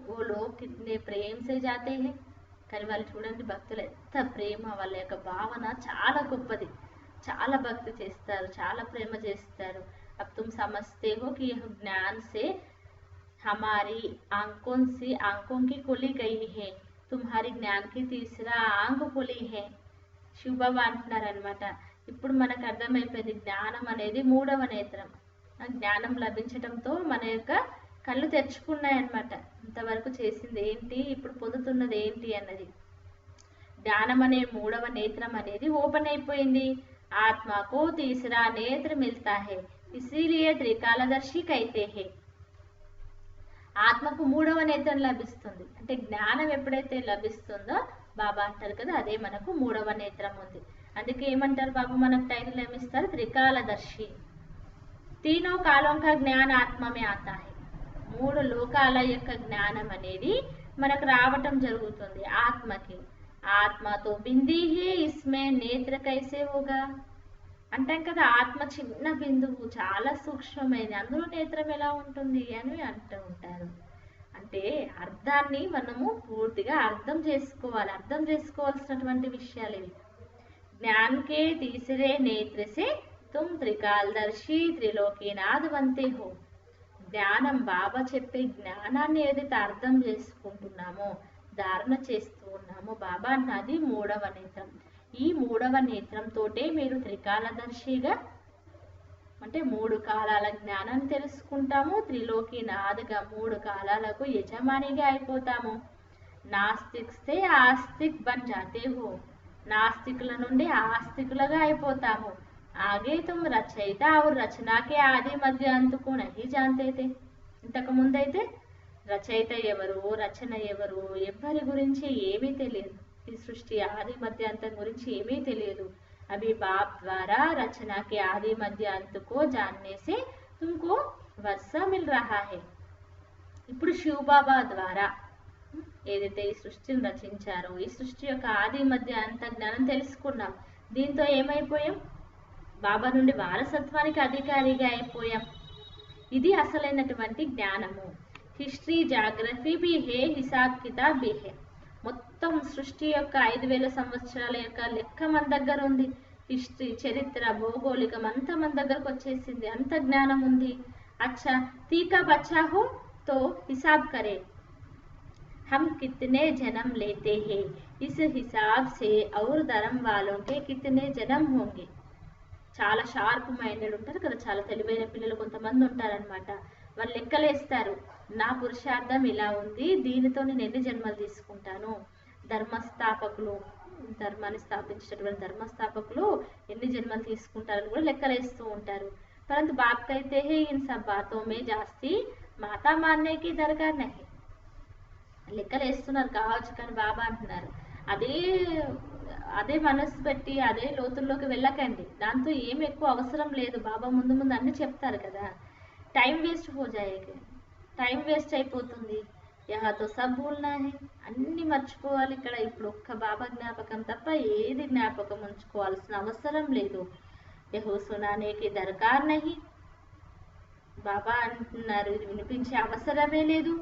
ఓ లోగ్ కితనే ప్రేమ్ సే జాతే హే. కానీ వాళ్ళు చూడండి భక్తులు ఎంత ప్రేమ, వాళ్ళ యొక్క భావన చాలా గొప్పది, చాలా భక్తి చేస్తారు, చాలా ప్రేమ చేస్తారు. अब तुम समझते हो कि यह ज्ञान से हमारी आंखों की खुली गई है, तुम्हारी ज्ञान की तीसरा आंख खुली है. శివబాబా అంటున్నారనమాట. ఇప్పుడు మనకు అర్థమైపోయింది జ్ఞానం అనేది మూడవ నేత్రం. జ్ఞానం లభించడంతో మన యొక్క కళ్ళు తెరుచుకున్నాయన్నమాట. ఇంతవరకు చేసింది ఏంటి, ఇప్పుడు పొందుతున్నది ఏంటి అన్నది. జ్ఞానం అనే మూడవ నేత్రం అనేది ఓపెన్ అయిపోయింది. ఆత్మకు తీసరా నేత్ర మిల్తా హే, ఇసిలియే త్రికాలదర్శి కైతే హే. ఆత్మకు మూడవ నేత్రం లభిస్తుంది. అంటే జ్ఞానం ఎప్పుడైతే లభిస్తుందో బాబా అంటారు కదా, అదే మనకు మూడవ నేత్రం ఉంది. అందుకే ఏమంటారు బాబా మనకు టైటిల్ ఏమిస్తారు, త్రికాలదర్శి. తీనో కాలం కా జ్ఞాన ఆత్మమే ఆతా హే. మూడు లోకాల యొక్క జ్ఞానం అనేది మనకు రావటం జరుగుతుంది ఆత్మకి. ఆత్మతో బిందీ హే ఇస్మే నేత్ర కైసే హోగా అంటాం కదా. ఆత్మ చిన్న బిందువు, చాలా సూక్ష్మమైనది, అందులో నేత్రం ఎలా ఉంటుంది అని అంటూ ఉంటారు. అంటే అర్థాన్ని మనము పూర్తిగా అర్థం చేసుకోవాలి, అర్థం చేసుకోవాల్సినటువంటి విషయాలు ఇవి. జ్ఞాన్ కే తీసరే నేత్ర సే తుమ్ త్రికాలదర్శి త్రిలోకీనాథ్ వంతే హో. జ్ఞానం బాబా చెప్పే జ్ఞానాన్ని ఏదైతే అర్థం చేసుకుంటున్నామో, ధారణ చేస్తూ ఉన్నామో, బాబా అన్నది మూడవ నేత్రం. ఈ మూడవ నేత్రంతోటే మీరు త్రికాలదర్శిగా, అంటే మూడు కాలాల జ్ఞానాన్ని తెలుసుకుంటాము. త్రిలోకీనాథ్గా, మూడు కాలాలకు యజమానిగా అయిపోతాము. నాస్తిక్ సే ఆస్తిక్ బన్ జాతే హో. నాస్తికుల నుండి ఆస్తికులుగా అయిపోతాము. ఆగే తుమ్ రచయిత और रचना के ఆది మధ్య అంతుకు నహీ జాంతే తే. ఇంతకు ముందైతే రచయిత ఎవరు, రచన ఎవరు, ఎవరి గురించి ఏమీ తెలియదు. ఈ సృష్టి ఆది మధ్య అంతం గురించి ఏమీ తెలియదు. అవి బాప్ ద్వారా రచన के ఆది మధ్య అంతుకో జాన్నే సే తుమ్కో వర్షా మిల్ రహా హే. ఇప్పుడు శివబాబా ద్వారా ఏదైతే ఈ సృష్టిని రచించారో, ఈ సృష్టి యొక్క ఆది మధ్య అంత జ్ఞానం తెలుసుకున్నాం. దీంతో ఏమైపోయాం, బాబా నుండి వారసత్వానికి అధికారిగా అయిపోయాం. ఇది అసలైనటువంటి జ్ఞానము. హిస్టరీ జాగ్రఫీ బి హే, హిసాబ్ కితాబ్ బి హే. మొత్తం సృష్టి యొక్క 5000 సంవత్సరాల యొక్క లెక్క మన దగ్గర ఉంది. హిస్టరీ, చరిత్ర, భౌగోళికం అంతా మన దగ్గరకు వచ్చేసింది. అంత జ్ఞానం ఉంది. अच्छा तीका बच्चा हो तो हिसाब करे हम कितने जन्म लेते हैं, इस हिसाब से और धर्म वालों के कितने जन्म होंगे. చాలా షార్ప్ మైండెడ్ ఉంటారు కదా, చాలా తెలివైన పిల్లలు కొంతమంది ఉంటారనమాట. వాళ్ళు లెక్కలేస్తారు. నా పురుషార్థం ఇలా ఉంది, దీనితో నేను ఎన్ని జన్మలు తీసుకుంటాను. ధర్మస్థాపకులు, ధర్మాన్ని స్థాపించేటటువంటి ధర్మస్థాపకులు ఎన్ని జన్మలు తీసుకుంటారని కూడా లెక్కలేస్తూ ఉంటారు. परंतु बाप कहते हैं इन सब बातों में जास्ती माता मानने की दरकार नहीं. లెక్కలు వేస్తున్నారు కావచ్చు కానీ బాబా అంటున్నారు అదే మనసు పెట్టి అదే లోతుల్లోకి వెళ్ళకండి. దాంతో ఏం ఎక్కువ అవసరం లేదు. బాబా ముందు ముందు అన్ని చెప్తారు కదా. టైం వేస్ట్ హో జాయేగా, టైం వేస్ట్ అయిపోతుంది. యహాతో సబ్ భూల్నా హై, అన్ని మర్చిపోవాలి. ఇక్కడ ఇప్పుడు ఒక్క బాబా జ్ఞాపకం తప్ప ఏది జ్ఞాపకం ఉంచుకోవాల్సిన అవసరం లేదు. యహో సునానేకి దర్కార్ నహి, బాబా అంటున్నారు ఇది వినిపించే అవసరమే లేదు.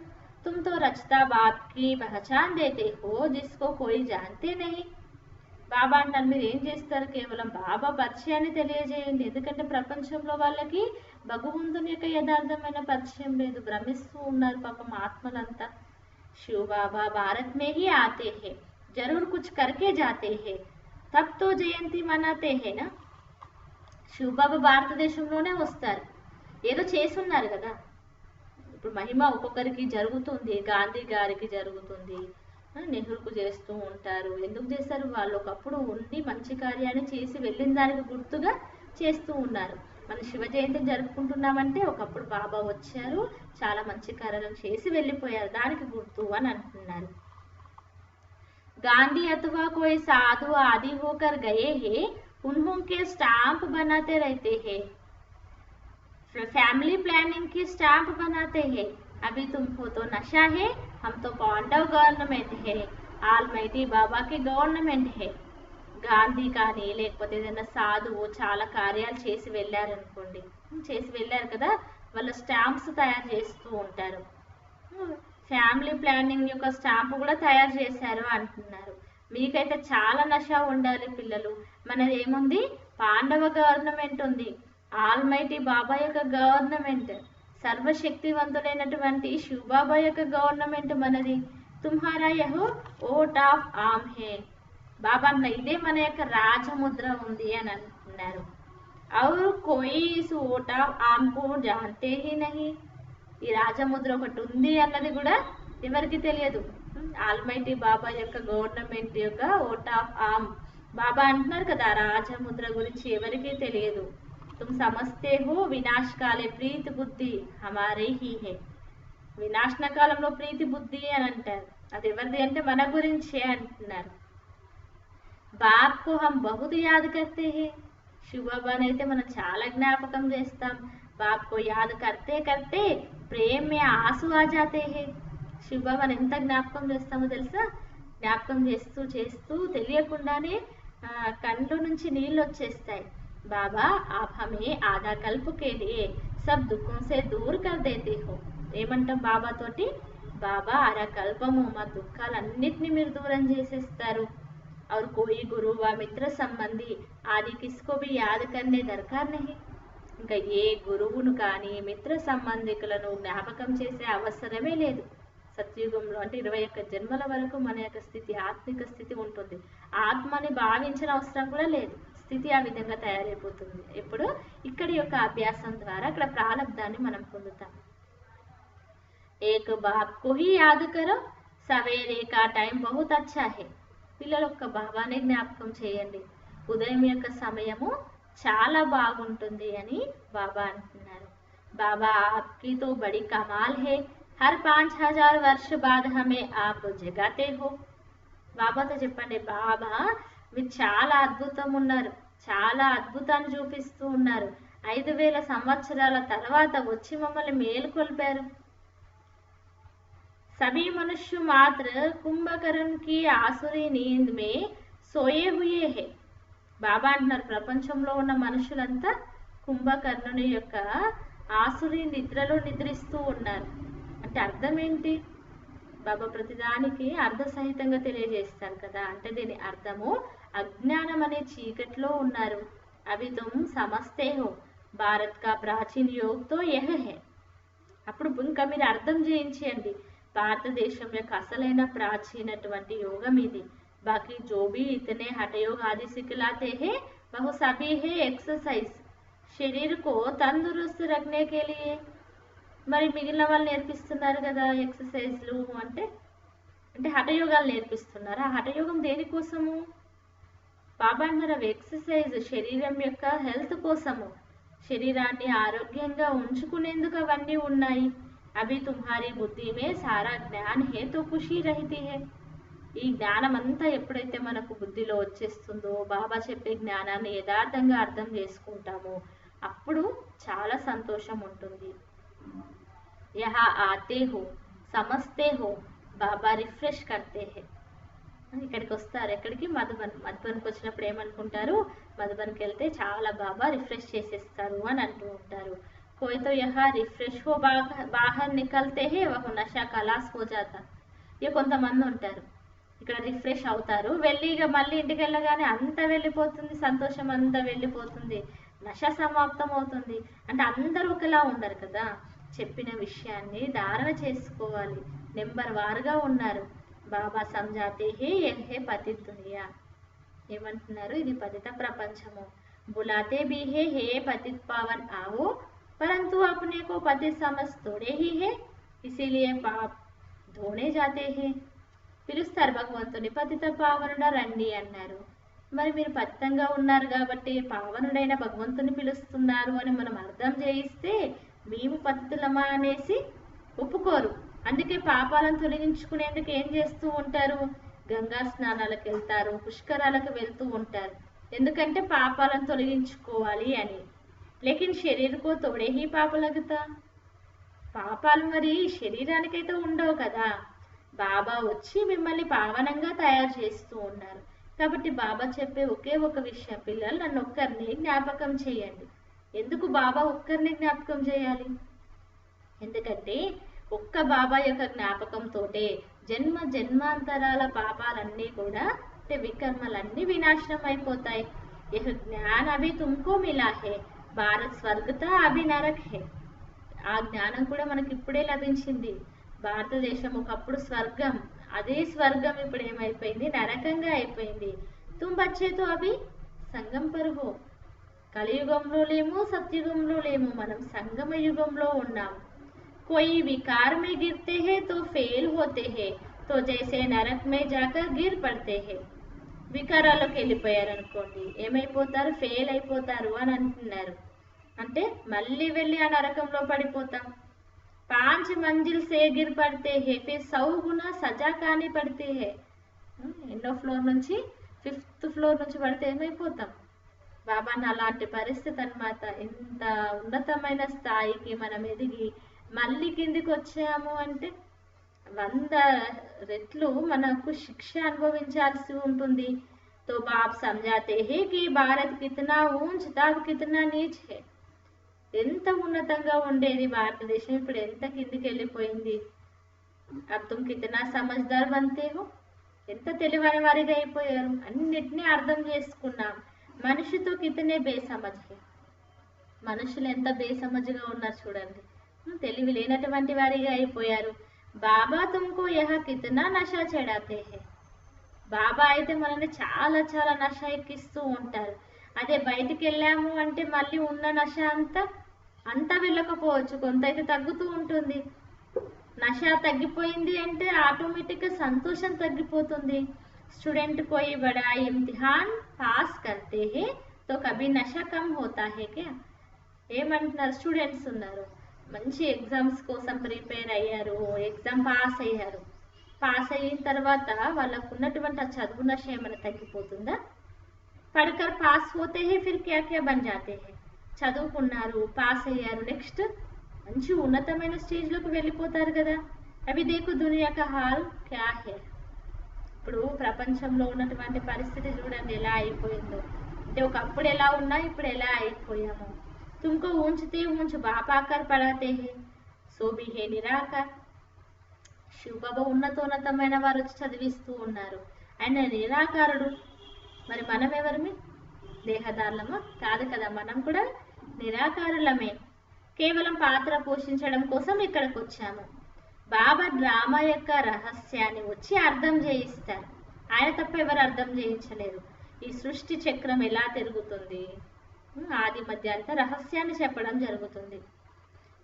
तुम तो रचता बाप की पहचान देते हो जिसको कोई जानते नहीं. బాబా అంటారు మీరు ఏం చేస్తారు, కేవలం బాబా పరిచయాన్ని తెలియజేయండి. ఎందుకంటే ప్రపంచంలో వాళ్ళకి భగవంతుని యొక్క యథార్థమైన పరిచయం లేదు, భ్రమిస్తూ ఉన్నారు పాపం ఆత్మలంతా. शिव बाबा भारत में ही आते हैं, जरूर कुछ करके जाते हैं, तब तो जयंती मनाते हैं ना. శివబాబా భారతదేశంలోనే వస్తారు, ఏదో చేస్తున్నారు కదా. ఇప్పుడు మహిమ ఒక్కొక్కరికి జరుగుతుంది, గాంధీ గారికి జరుగుతుంది, నెహ్రూకు చేస్తూ ఉంటారు. ఎందుకు చేస్తారు, వాళ్ళు ఒకప్పుడు ఉండి మంచి కార్యాన్ని చేసి వెళ్ళిన దానికి గుర్తుగా చేస్తూ ఉన్నారు. మన శివ జయంతి జరుపుకుంటున్నామంటే ఒకప్పుడు బాబా వచ్చారు, చాలా మంచి కార్యాలను చేసి వెళ్ళిపోయారు, దానికి గుర్తు అని అంటున్నారు. गांधी अथवा कोई साधु आदि होकर गए हैं, उन्हों के स्टाम्प बनाते रहते हैं, फैमिली प्लानिंग की स्टाम्प बनाते हैं. अभी तुमको तो नशा है, हम तो पांडव गवर्नमेंट है, ఆల్మైటీ బాబాకి గవర్నమెంట్ హే. గాంధీ కానీ లేకపోతే ఏదైనా సాధువు చాలా కార్యాలు చేసి వెళ్ళారనుకోండి, చేసి వెళ్ళారు కదా, వాళ్ళ స్టాంప్స్ తయారు చేస్తూ ఉంటారు. ఫ్యామిలీ ప్లానింగ్ యొక్క స్టాంప్ కూడా తయారు చేశారు అంటున్నారు. మీకైతే చాలా నష ఉండాలి పిల్లలు. మనది ఏముంది, పాండవ గవర్నమెంట్ ఉంది, ఆల్మైటీ బాబా యొక్క గవర్నమెంట్, సర్వశక్తివంతులైనటువంటి శివబాబా యొక్క గవర్నమెంట్ మనది. తుమ్హారా యహో ఓట్ ఆఫ్ ఆమ్ హే, బాబా అన్న ఇదే మన యొక్క రాజముద్ర ఉంది అని అంటున్నారు. और कोई इस ఓట్ ఆఫ్ ఆమ్ को जानते ही नहीं. ఈ రాజముద్ర ఒకటి ఉంది అన్నది కూడా ఎవరికి తెలియదు. ఆల్మైటీ బాబా యొక్క గవర్నమెంట్ యొక్క ఓట్ ఆఫ్ ఆమ్ బాబా అంటున్నారు కదా, రాజముద్ర గురించి ఎవరికి తెలియదు. తుమ్ సమస్తే హో వినాశ కాలే ప్రీతి బుద్ధి హమారే హీ హే. వినాశన కాలంలో ప్రీతి బుద్ధి అని అంటారు, అది ఎవరిది అంటే మన గురించే అంటున్నారు. బాప్ కో హమ్ బహుత్ యాద్ కర్తే హే. శివబాబాని అయితే మనం చాలా జ్ఞాపకం చేస్తాం. బాప్ కో యాద్ కర్తే కర్తే ప్రేమ్ మే ఆసు ఆ జాతే హే. శివబాబాని ఎంత జ్ఞాపకం చేస్తామో తెలుసా, జ్ఞాపకం చేస్తూ చేస్తూ తెలియకుండానే కండ్ల నుంచి నీళ్ళు వచ్చేస్తాయి. బాబా ఆప్ హమే ఆధా కల్ప్ కే లియే సబ్ దుఃఖం సే దూర్ కర్ దేతే హో. ఏమంటాం బాబా తోటి, బాబా అరా కల్పము మా దుఃఖాలన్నిటిని మీరు దూరం చేసేస్తారు. और कोई गुरु व मित्र संबंधी आदि किसको भी याद करने दरकार नहीं. ఇంకా ఏ గురువును కానీ మిత్ర సంబంధికులను జ్ఞాపకం చేసే అవసరమే లేదు. సత్యుగంలో అంటే 21 జన్మల వరకు మన యొక్క స్థితి ఆత్మిక స్థితి ఉంటుంది. ఆత్మని భావించిన అవసరం కూడా లేదు, స్థితి ఆ విధంగా తయారైపోతుంది. ఇప్పుడు ఇక్కడి యొక్క అభ్యాసం ద్వారా అక్కడ ప్రారంధాన్ని మనం పొందుతాం. ఏక్ బాప్ కో హీ యాద్ కరో, సవేరే కా టైం బహుత్ అచ్చా హై. పిల్లలు ఒక్క బాబానే జ్ఞాపకం చేయండి, ఉదయం యొక్క సమయము చాలా బాగుంటుంది అని బాబా అంటున్నారు. బాబా ఆప్కి తో బడి కమాల్ హే, హర్ 5000 వర్ష బాద్ హమే ఆప్ జగాతే హో. బాబాతో చెప్పండి, బాబా మీరు చాలా అద్భుతం ఉన్నారు, చాలా అద్భుతాన్ని చూపిస్తూ ఉన్నారు, 5000 సంవత్సరాల తర్వాత వచ్చి మమ్మల్ని మేలుకొల్పారు. सभी मनुष्य मात्र कुंभकर्ण की आसुरी नींद में सोए हुए हैं. బాబా అంటున్నారు ప్రపంచంలో ఉన్న మనుషులంతా కుంభకర్ణుని యొక్క ఆసురి నిద్రలో నిద్రిస్తూ ఉన్నారు. అంటే అర్థం ఏంటి, బాబా ప్రతిదానికి అర్థసహితంగా తెలియజేస్తారు కదా. అంటే దీని అర్థము అజ్ఞానం అనే చీకట్లో ఉన్నారు. అవి తుమ్ సమస్తే హో భారత్ కా ప్రాచీన యోగ్ తో యహ్ హై. అప్పుడు ఇంకా మీరు అర్థం చేయించండి, భారతదేశం యొక్క అసలైన ప్రాచీనటువంటి యోగం ఇది. బాకీ జో భీ ఇతనే హఠయోగ ఆది సిఖలాతే హే వహ్ సభీ హే ఎక్సర్సైజ్ శరీర్ కో తందురుస్తు రఖనే కే లియే. మరి మిగిలిన వాళ్ళు నేర్పిస్తున్నారు కదా ఎక్సర్సైజ్లు అంటే హఠయోగాలు నేర్పిస్తున్నారు. ఆ హఠయోగం దేనికోసము? బాబా అంటారు అవి ఎక్సర్సైజ్ శరీరం యొక్క హెల్త్ కోసము, శరీరాన్ని ఆరోగ్యంగా ఉంచుకునేందుకు అవన్నీ ఉన్నాయి. అవి తుమ్హారీ బుద్ధి మే సారా జ్ఞాన్ హే తో ఖుషీ రహితి హే. ఈ జ్ఞానం అంతా ఎప్పుడైతే మనకు బుద్ధిలో వచ్చేస్తుందో, బాబా చెప్పే జ్ఞానాన్ని యథార్థంగా అర్థం చేసుకుంటామో అప్పుడు చాలా సంతోషం ఉంటుంది. యహా ఆతే హో సమస్తే హో బాబా రిఫ్రెష్ కర్తే హే. ఇక్కడికి వస్తారు, ఎక్కడికి మధుబన్కి వచ్చినప్పుడు ఏమనుకుంటారు, మధుబన్కి వెళ్తే చాలా బాబా రిఫ్రెష్ చేసేస్తారు అని అంటూ ఉంటారు. కోయి తో యహా రిఫ్రెష్ హో బాహర్ నికల్తే హే వహ్ నషా కలాస్ హో జాతా. ఇక కొంతమంది ఉంటారు ఇక్కడ రిఫ్రెష్ అవుతారు, వెళ్ళి ఇక మళ్ళీ ఇంటికి వెళ్ళగానే అంతా వెళ్ళిపోతుంది, సంతోషం అంతా వెళ్ళిపోతుంది, నష సమాప్తం అవుతుంది. అంటే అందరూ ఒకలా ఉండరు కదా. చెప్పిన విషయాన్ని ధారణ చేసుకోవాలి. నెంబర్ వారుగా ఉన్నారు. బాబా సమझाते हैं यह है पतित दुनिया. ఏమంటున్నారు, ఇది పతిత ప్రపంచము. बुलाते भी है हे पतित पावन आओ परंतु अपने को पतित समझ थोड़े ही है इसीलिए पाप धोने जाते हैं. పిలుస్తారు భగవంతుని, పతిత పావనుడ రండి అన్నారు. మరి మీరు పతితంగా ఉన్నారు కాబట్టి పావనుడైన భగవంతుని పిలుస్తున్నారు అని మనం అర్థం చేయిస్తే మేము పతితులమా అనేసి ఒప్పుకోరు. అందుకే పాపాలను తొలగించుకునేందుకు ఏం చేస్తూ ఉంటారు, గంగా స్నానాలకు వెళ్తారు, పుష్కరాలకు వెళ్తూ ఉంటారు. ఎందుకంటే పాపాలను తొలగించుకోవాలి అని. లేకిన్ శరీరకో తోడే హీ పాపలగుతా. పాపాలు మరి శరీరానికైతే ఉండవు కదా. బాబా వచ్చి మిమ్మల్ని పావనంగా తయారు చేస్తూ ఉన్నారు. కాబట్టి బాబా చెప్పే ఒకే ఒక విషయం, పిల్లలు నన్ను ఒక్కరిని జ్ఞాపకం చేయండి. ఎందుకు బాబా ఒక్కరిని జ్ఞాపకం చేయాలి? ఎందుకంటే ఒక్క బాబా యొక్క జ్ఞాపకంతోటే జన్మ జన్మాంతరాల పాపాలన్నీ కూడా అంటే వికర్మలన్నీ వినాశనం అయిపోతాయి. యహ్ జ్ఞాన్ అభి తుమ్కో మిలా హే భారత్ స్వర్గత అభి నరక్ హే. ఆ జ్ఞానం కూడా మనకి ఇప్పుడే లభించింది. భారతదేశం ఒకప్పుడు స్వర్గం, అదే స్వర్గం ఇప్పుడు ఏమైపోయింది, నరకంగా అయిపోయింది. తుమ్ బచ్చేతో అభి సంగం పర్ హో. కలియుగంలో లేము, సత్యుగంలో లేము, మనం సంగమ యుగంలో ఉన్నాం. कोई विकार में गिरते हैं तो फेल होते हैं तो जैसे नरक में जाकर गिर पड़ते हैं. వికారాల్లోకి వెళ్ళిపోయారు అనుకోండి, ఏమైపోతారు, ఫెయిల్ అయిపోతారు అని అంటున్నారు. అంటే మళ్ళీ వెళ్ళి ఆ నరకంలో పడిపోతాం. 5 मंजिल से गिर पड़ते हैं फिर 100 गुना सजा खानी पड़ती है. ఎన్నో ఫ్లోర్ నుంచి 5th ఫ్లోర్ నుంచి పడితే ఏమైపోతాం. బాబాని అలాంటి పరిస్థితి అన్నమాట. ఇంత ఉన్నతమైన స్థాయికి మనం ఎదిగి మళ్ళీ కిందికి వచ్చాము అంటే 100 రెట్లు మనకు శిక్ష అనుభవించాల్సి ఉంటుంది. तो बाप समझाते हैं कि भारत कितना ऊंच था कितना नीच है. ఎంత ఉన్నతంగా ఉండేది భారతదేశం, ఇప్పుడు ఎంత కిందికి వెళ్ళిపోయింది. అబ్ తుమ్ కితనా సమజ్దార్ బంతే హో. ఎంత తెలివైన వారిగా అయిపోయారు. అన్నిటినీ అర్థం చేసుకున్నాం. మనిషితో కితనే బేసమజ్ హే. మనుషులు ఎంత బేసమజ్గా ఉన్నారు చూడండి. తెలివి లేనటువంటి వారిగా అయిపోయారు. బాబా తుమ్కో యహ కితనా నషా చెడాతే హే. బాబా అయితే మనల్ని చాలా చాలా నష ఎక్కిస్తూ ఉంటారు. అదే బయటికి వెళ్ళాము అంటే మళ్ళీ ఉన్న నష అంతా వెళ్ళకపోవచ్చు, కొంత అయితే తగ్గుతూ ఉంటుంది. నష తగ్గిపోయింది అంటే ఆటోమేటిక్గా సంతోషం తగ్గిపోతుంది. స్టూడెంట్ కోయి బడా ఇమ్తిహాన్ పాస్ కర్తే హే తో కభీ నష కమ్ హోతా హే క్యా. ఏమంటున్నారు, స్టూడెంట్స్ ఉన్నారు, మంచి ఎగ్జామ్స్ కోసం ప్రిపేర్ అయ్యారు, ఎగ్జామ్ పాస్ అయ్యారు. పాస్ అయిన తర్వాత వాళ్ళకు ఉన్నటువంటి ఆ చదువు నష ఏమైనా తగ్గిపోతుందా? పడకర్ పాస్ హోతే హే ఫిర్ క్యా క్యా బన్ జాతే హే. చదువుకున్నారు, పాస్ అయ్యారు, నెక్స్ట్ మంచి ఉన్నతమైన స్టేజ్లోకి వెళ్ళిపోతారు కదా. అవి దేకు దునియా కా హాల్ క్యా హే. ఇప్పుడు ప్రపంచంలో ఉన్నటువంటి పరిస్థితి చూడండి ఎలా అయిపోయిందో. అంటే ఒకప్పుడు ఎలా ఉన్నా ఇప్పుడు ఎలా అయిపోయాము. तुमको ऊंचते ऊंच बाप आकर पढ़ाते हैं सो भी है निराकार. శివబాబా ఉన్నతోన్నతమైన వారు వచ్చి చదివిస్తూ ఉన్నారు. ఆయన నిరాకారుడు. మరి మనం ఎవరిమి? దేహదారులమా? కాదు కదా, మనం కూడా నిరాకారులమే. కేవలం పాత్ర పోషించడం కోసం ఇక్కడికి వచ్చాము. బాబా డ్రామా యొక్క రహస్యాన్ని వచ్చి అర్థం చేయిస్తారు. ఆయన తప్ప ఎవరు అర్థం చేయించలేరు. ఈ సృష్టి చక్రం ఎలా తిరుగుతుంది, ఆది మధ్య అంతా రహస్యాన్ని చెప్పడం జరుగుతుంది.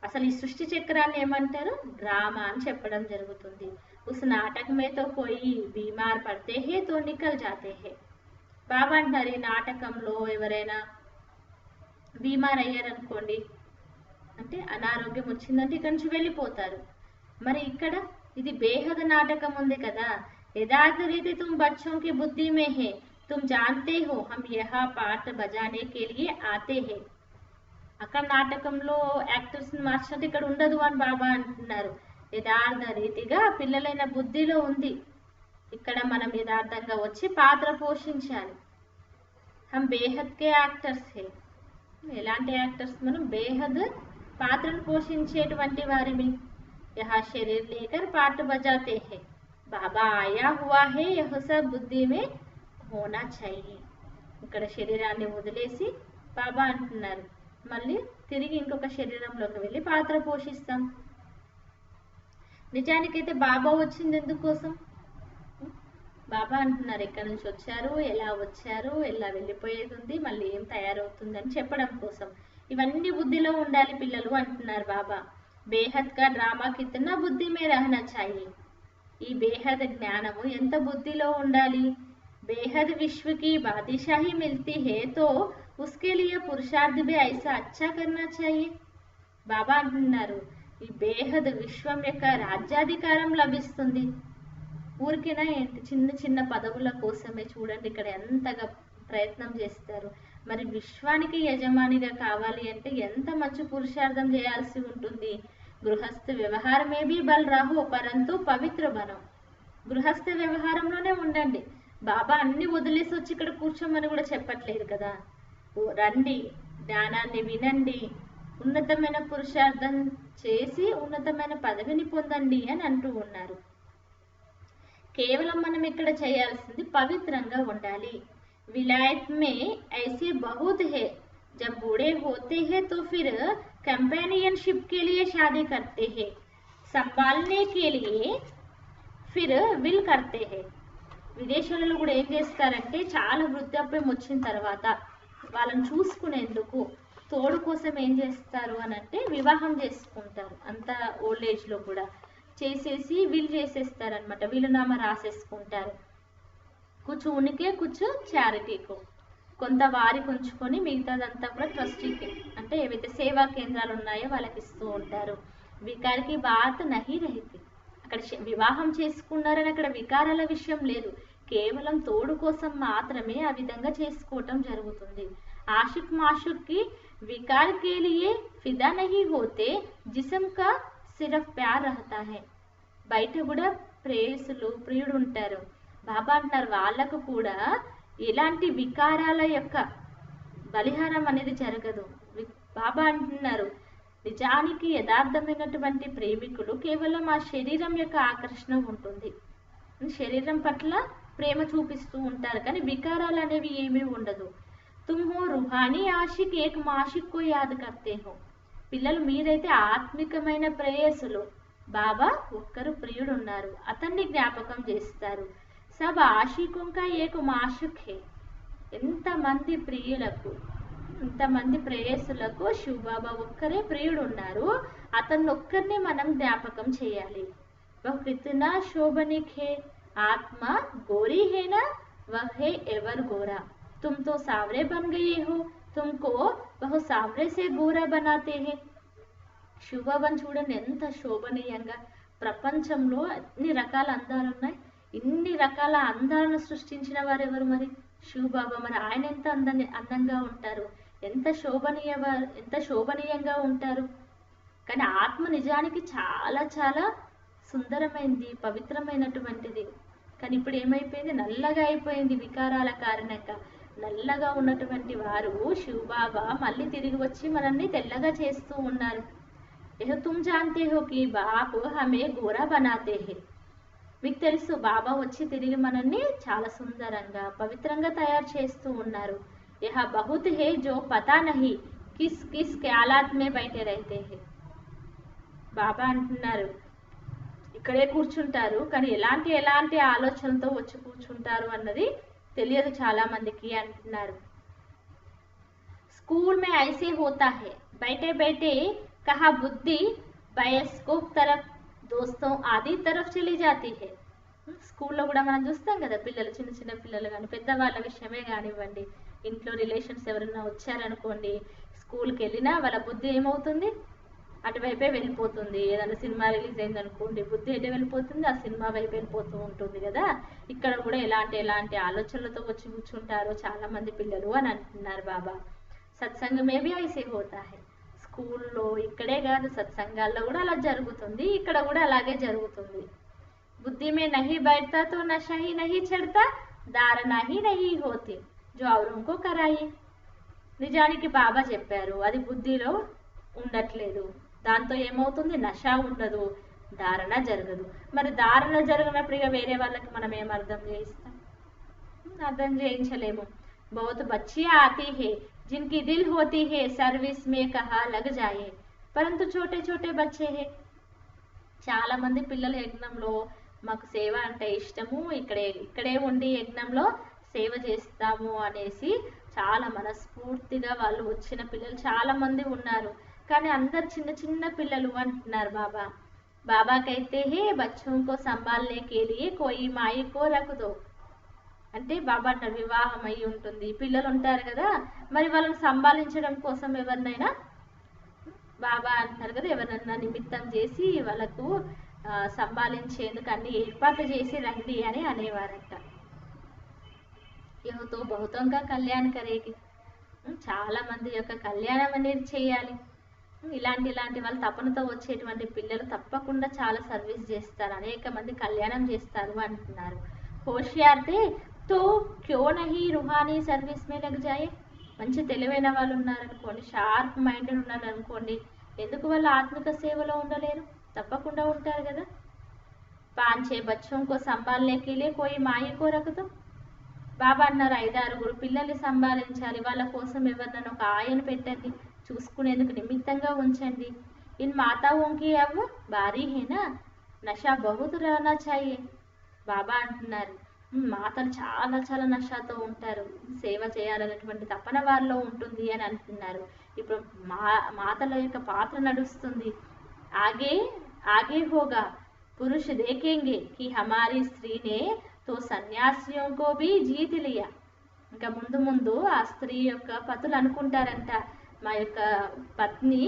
అసలు ఈ సృష్టి చక్రాన్ని ఏమంటారు? డ్రామా అని చెప్పడం జరుగుతుంది. ఉస్ నాటక్ మే తో కోయి బీమార్ పడితే హే తో నికల్ జాతే హే. బాబా అంటారు, ఈ నాటకంలో ఎవరైనా బీమార్ అయ్యారనుకోండి, అంటే అనారోగ్యం వచ్చిందంటే ఇక్కడి నుంచి వెళ్ళిపోతారు. మరి ఇక్కడ ఇది బేహద్ నాటకం ఉంది కదా. యథార్థ రీతి తుమ్ బచ్చోं की बुद्धि में है, तुम जानते हो हम यहाँ पाठ बजाने के लिए आते हैं. అక్కడ నాటకంలో యాక్టర్స్ ని మార్చినట్టు ఇక్కడ ఉండదు అని బాబా అంటున్నారు. యథార్థ రీతిగా పిల్లలైన బుద్ధిలో ఉంది. ఇక్కడ మనం యథార్థంగా వచ్చి పాత్ర పోషించాలి. హం బేహద్ కే యాక్టర్స్ హే. ఎలాంటి యాక్టర్స్? మనం బేహద్ పాత్రను పోషించేటువంటి వారిని. యహా శరీర్ లేకర్ పాట బజాతే హే. బాబా ఆయా హువా హే యహ్ సబ్ బుద్ధి మే హోనా చాహియే. ఇక్కడ శరీరాన్ని వదిలేసి బాబా అంటున్నారు, మళ్ళీ తిరిగి ఇంకొక శరీరంలోకి వెళ్ళి పాత్ర పోషిస్తాం. నిజానికైతే బాబా వచ్చింది ఎందుకోసం? బాబా అంటున్నారు, ఎక్కడి నుంచి వచ్చారు, ఎలా వచ్చారు, ఎలా వెళ్ళిపోయేది ఉంది, మళ్ళీ ఏం తయారవుతుంది అని చెప్పడం కోసం. ఇవన్నీ బుద్ధిలో ఉండాలి పిల్లలు అంటున్నారు బాబా. బేహద్ కా డ్రామా కిतना బుద్ధి మే రహనా చాహియే. ఈ బేహద్ జ్ఞానము ఎంత బుద్ధిలో ఉండాలి? బేహద్ విశ్వ की बादशाही मिलती है तो उसके लिए पुरुषार्थ भी ऐसा अच्छा करना चाहिए. బాబా అంటున్నారు, ఈ బేహద్ విశ్వం యొక్క రాజ్యాధికారం లభిస్తుంది. ఊరికేనా ఏంటి? చిన్న చిన్న పదవుల కోసమే చూడండి ఇక్కడ ఎంతగా ప్రయత్నం చేస్తారు. మరి విశ్వానికి యజమానిగా కావాలి అంటే ఎంత మంచి పురుషార్థం చేయాల్సి ఉంటుంది. గృహస్థ వ్యవహారమే బి బల్ రాహో పరంతు పవిత్ర బనం. గృహస్థ వ్యవహారంలోనే ఉండండి. బాబా అన్ని వదిలేసి వచ్చి ఇక్కడ కూర్చోమని కూడా చెప్పట్లేదు కదా. రండి, జ్ఞానాన్ని వినండి, ఉన్నతమైన పురుషార్థం చేసి ఉన్నతమైన పదవిని పొందండి అని అంటూ ఉన్నారు. కేవలం మనం ఇక్కడ చేయాల్సింది పవిత్రంగా ఉండాలి. विलायत में ऐसे बहुत है, जब बूढ़े होते हैं तो फिर कंपेनियनशिप के लिए शादी करते हैं, संभालने के लिए फिर विल करते हैं. విదేశాలలో కూడా ఏం చేస్తారంటే చాలా వృద్ధాప్యం వచ్చిన తర్వాత వాళ్ళని చూసుకునేందుకు తోడు కోసం ఏం చేస్తారు అని అంటే వివాహం చేసుకుంటారు. అంత ఓల్డ్ ఏజ్లో కూడా చేసేసి విల్ చేసేస్తారనమాట. వీలునామా రాసేసుకుంటారు. కుछ उनके कुछ చారిటీకు, కొంత వారికి ఉంచుకొని మిగతాదంతా కూడా ట్రస్టీకి, అంటే ఏవైతే సేవా కేంద్రాలు ఉన్నాయో వాళ్ళకి ఇస్తూ ఉంటారు. వికార్కి బాత్ నహీ రహితి. అక్కడ వివాహం చేసుకున్నారని అక్కడ వికారాల విషయం లేదు. కేవలం తోడు కోసం మాత్రమే ఆ విధంగా చేసుకోవటం జరుగుతుంది. ఆషిక్ మాషుక్ కి వికార్ కే లియే ఫిదా నహీ హోతే జిస్మ్ కా సిర్ఫ్ ప్యార్ రహతా హై. బయట కూడా ప్రేయసులు ప్రియుడు ఉంటారు. బాబా అంటున్నారు, వాళ్ళకు కూడా ఎలాంటి వికారాల యొక్క బలిహారం అనేది జరగదు. బాబా అంటున్నారు, నిజానికి యథార్థమైనటువంటి ప్రేమికులు కేవలం ఆ శరీరం యొక్క ఆకర్షణ ఉంటుంది. శరీరం పట్ల ప్రేమ చూపిస్తూ ఉంటారు, కానీ వికారాలు అనేవి ఏమీ ఉండదు. తుమ్ హో రుహానీ ఆషిక్ ఏక్ మాషిక్ కో యాద్ కర్తే హో. పిల్లలు మీరైతే ఆత్మికమైన ప్రేయసులు. బాబా ఒక్కరు ప్రియుడు ఉన్నారు, అతన్ని జ్ఞాపకం చేస్తారు. సబ్ ఆషికోం కా ఏక్ మాషిక్ హే. ఎంతమంది ప్రియులకు, ఇంతమంది ప్రేయసులకు శివబాబా ఒక్కరే ప్రియుడు ఉన్నారు, అతన్ని ఒక్కరిని మనం జ్ఞాపకం చేయాలి. వహ్ కిतना శోభనిక్ హే. ఆత్మ గోరీ హేనా, వహ్ హే ఎవర్ గోరా. तुम तो सावरे बन गए हो, तुमको वह सावरे से गोरा बनाते हैं. శివబాబాను చూడండి ఎంత శోభనీయంగా. ప్రపంచంలో అన్ని రకాల అందాలు ఉన్నాయి. ఇన్ని రకాల అందాలను సృష్టించిన వారు ఎవరు? మరి శివబాబా. మరి ఆయన ఎంత అందంగా ఉంటారు, ఎంత శోభనీయంగా ఉంటారు. కానీ ఆత్మ నిజానికి చాలా చాలా సుందరమైంది, పవిత్రమైనటువంటిది. కానీ ఇప్పుడు ఏమైపోయింది? నల్లగా అయిపోయింది వికారాల కారణంగా. నల్లగా ఉన్నటువంటి వారు శివబాబా మళ్ళీ తిరిగి వచ్చి మనల్ని తెల్లగా చేస్తూ ఉన్నారు. यह तुम जानते हो कि बाप हमें गोरा बनाते हैं. మీకు తెలుసు బాబా వచ్చి తిరిగి మనల్ని చాలా సుందరంగా పవిత్రంగా తయారు చేస్తూ ఉన్నారు. यह बहुत है जो पता नहीं किस किस ख्यालात में बैठे रहते हैं. బాబా అంటున్నారు ఇక్కడే కూర్చుంటారు కానీ ఎలాంటి ఎలాంటి ఆలోచనలతో వచ్చి కూర్చుంటారు అన్నది తెలియదు చాలా మందికి అంటున్నారు. स्कूल में ऐसे होता है बैठे बैठे कहा बुद्धि बायोस्कोप तरफ दोस्तों आदि तरफ चली जाती है. స్కూల్లో కూడా మనం చూస్తాం కదా పిల్లలు చిన్న చిన్న పిల్లలు కానీ పెద్దవాళ్ళ విషయమే కానివ్వండి ఇంట్లో రిలేషన్స్ ఎవరైనా వచ్చారనుకోండి స్కూల్కి వెళ్ళినా వాళ్ళ బుద్ధి ఏమవుతుంది అటువైపే వెళ్ళిపోతుంది. ఏదైనా సినిమా రిలీజ్ అయింది అనుకోండి బుద్ధి ఎటు వెళ్ళిపోతుంది ఆ సినిమా వైపు వెళ్ళిపోతూ ఉంటుంది కదా. ఇక్కడ కూడా ఎలాంటి ఆలోచనలతో వచ్చి కూర్చుంటారో చాలా మంది పిల్లలు అని అంటున్నారు బాబా. సత్సంగ మే భీ ఐసే హోతా హై. స్కూల్లో ఇక్కడే కాదు సత్సంగాల్లో కూడా అలా జరుగుతుంది ఇక్కడ కూడా అలాగే జరుగుతుంది. बुद्धि में नहीं बैठता तो नशा ही नहीं चढ़ता धारणा ही नहीं होती जो औरों को कराई. నిజానికి బాబా చెప్పారు అది బుద్ధిలో ఉండట్లేదు దాంతో ఏమవుతుంది నష ఉండదు ధారణ జరగదు. మరి ధారణ జరగనప్పుడు ఇక వేరే వాళ్ళకి మనం ఏం అర్థం చేయిస్తాం అర్థం చేయించలేము. बहुत बच्चियां आती है जिनकी दिल होती है सर्विस में कहा लग जाए परंतु छोटे छोटे बच्चे हैं. చాలా మంది పిల్లలు యజ్ఞంలో మాకు సేవ అంటే ఇష్టము ఇక్కడే ఉండి యజ్ఞంలో సేవ చేస్తాము అనేసి చాలా మనస్ఫూర్తిగా వాళ్ళు వచ్చిన పిల్లలు చాలా మంది ఉన్నారు. కానీ అందరు చిన్న చిన్న పిల్లలు అంటున్నారు బాబా. బాబా कहते हैं बच्चों को संभालने के लिए कोई माई को रख दो. అంటే బాబా అంటారు వివాహం అయి ఉంటుంది పిల్లలు ఉంటారు కదా మరి వాళ్ళని సంభాలించడం కోసం ఎవరినైనా బాబా అంటారు కదా ఎవరన్నా నిమిత్తం చేసి వాళ్ళకు సంభాలించేందుకు అన్ని ఏర్పాట్లు చేసి రండి అని అనేవారంట. యువతో బహుతంగా కళ్యాణ్ కరేగి చాలా మంది యొక్క కళ్యాణం అనేది చేయాలి. ఇలాంటి వాళ్ళు తపనతో వచ్చేటువంటి పిల్లలు తప్పకుండా చాలా సర్వీస్ చేస్తారు అనేక మంది కళ్యాణం చేస్తారు అంటున్నారు. హోషియార్తే తో క్యో నహీ రుహానీ సర్వీస్ మే లగ్ జాయే. మంచి తెలివైన వాళ్ళు ఉన్నారనుకోండి షార్ప్ మైండెడ్ ఉన్నారనుకోండి ఎందుకు వాళ్ళు ఆత్మిక సేవలో ఉండలేరు తప్పకుండా ఉంటారు కదా. 5-6 बच्चों को संभालने के लिए कोई माई को रख दो. బాబా అన్నారు 5-6 పిల్లల్ని సంభాలించాలి వాళ్ళ కోసం ఎవరినైనా ఒక ఆయను పెట్టండి చూసుకునేందుకు నిమిత్తంగా ఉంచండి. ఇన్ మాతాओं की अब बारी है ना नशा बहुत रहना चाहिए. బాబా అంటున్నారు మాతలు చాలా నషాతో ఉంటారు సేవ చేయాలనేటువంటి తపన వారిలో ఉంటుంది అని అంటున్నారు. ఇప్పుడు మాతల యొక్క పాత్ర నడుస్తుంది. आगे होगा पुरुष देखेंगे कि हमारी स्त्री ने तो సన్యాసిयों को भी जीत लिया. ఇంకా ముందు ఆ స్త్రీ యొక్క పతులు అనుకుంటారంట మా యొక్క పత్ని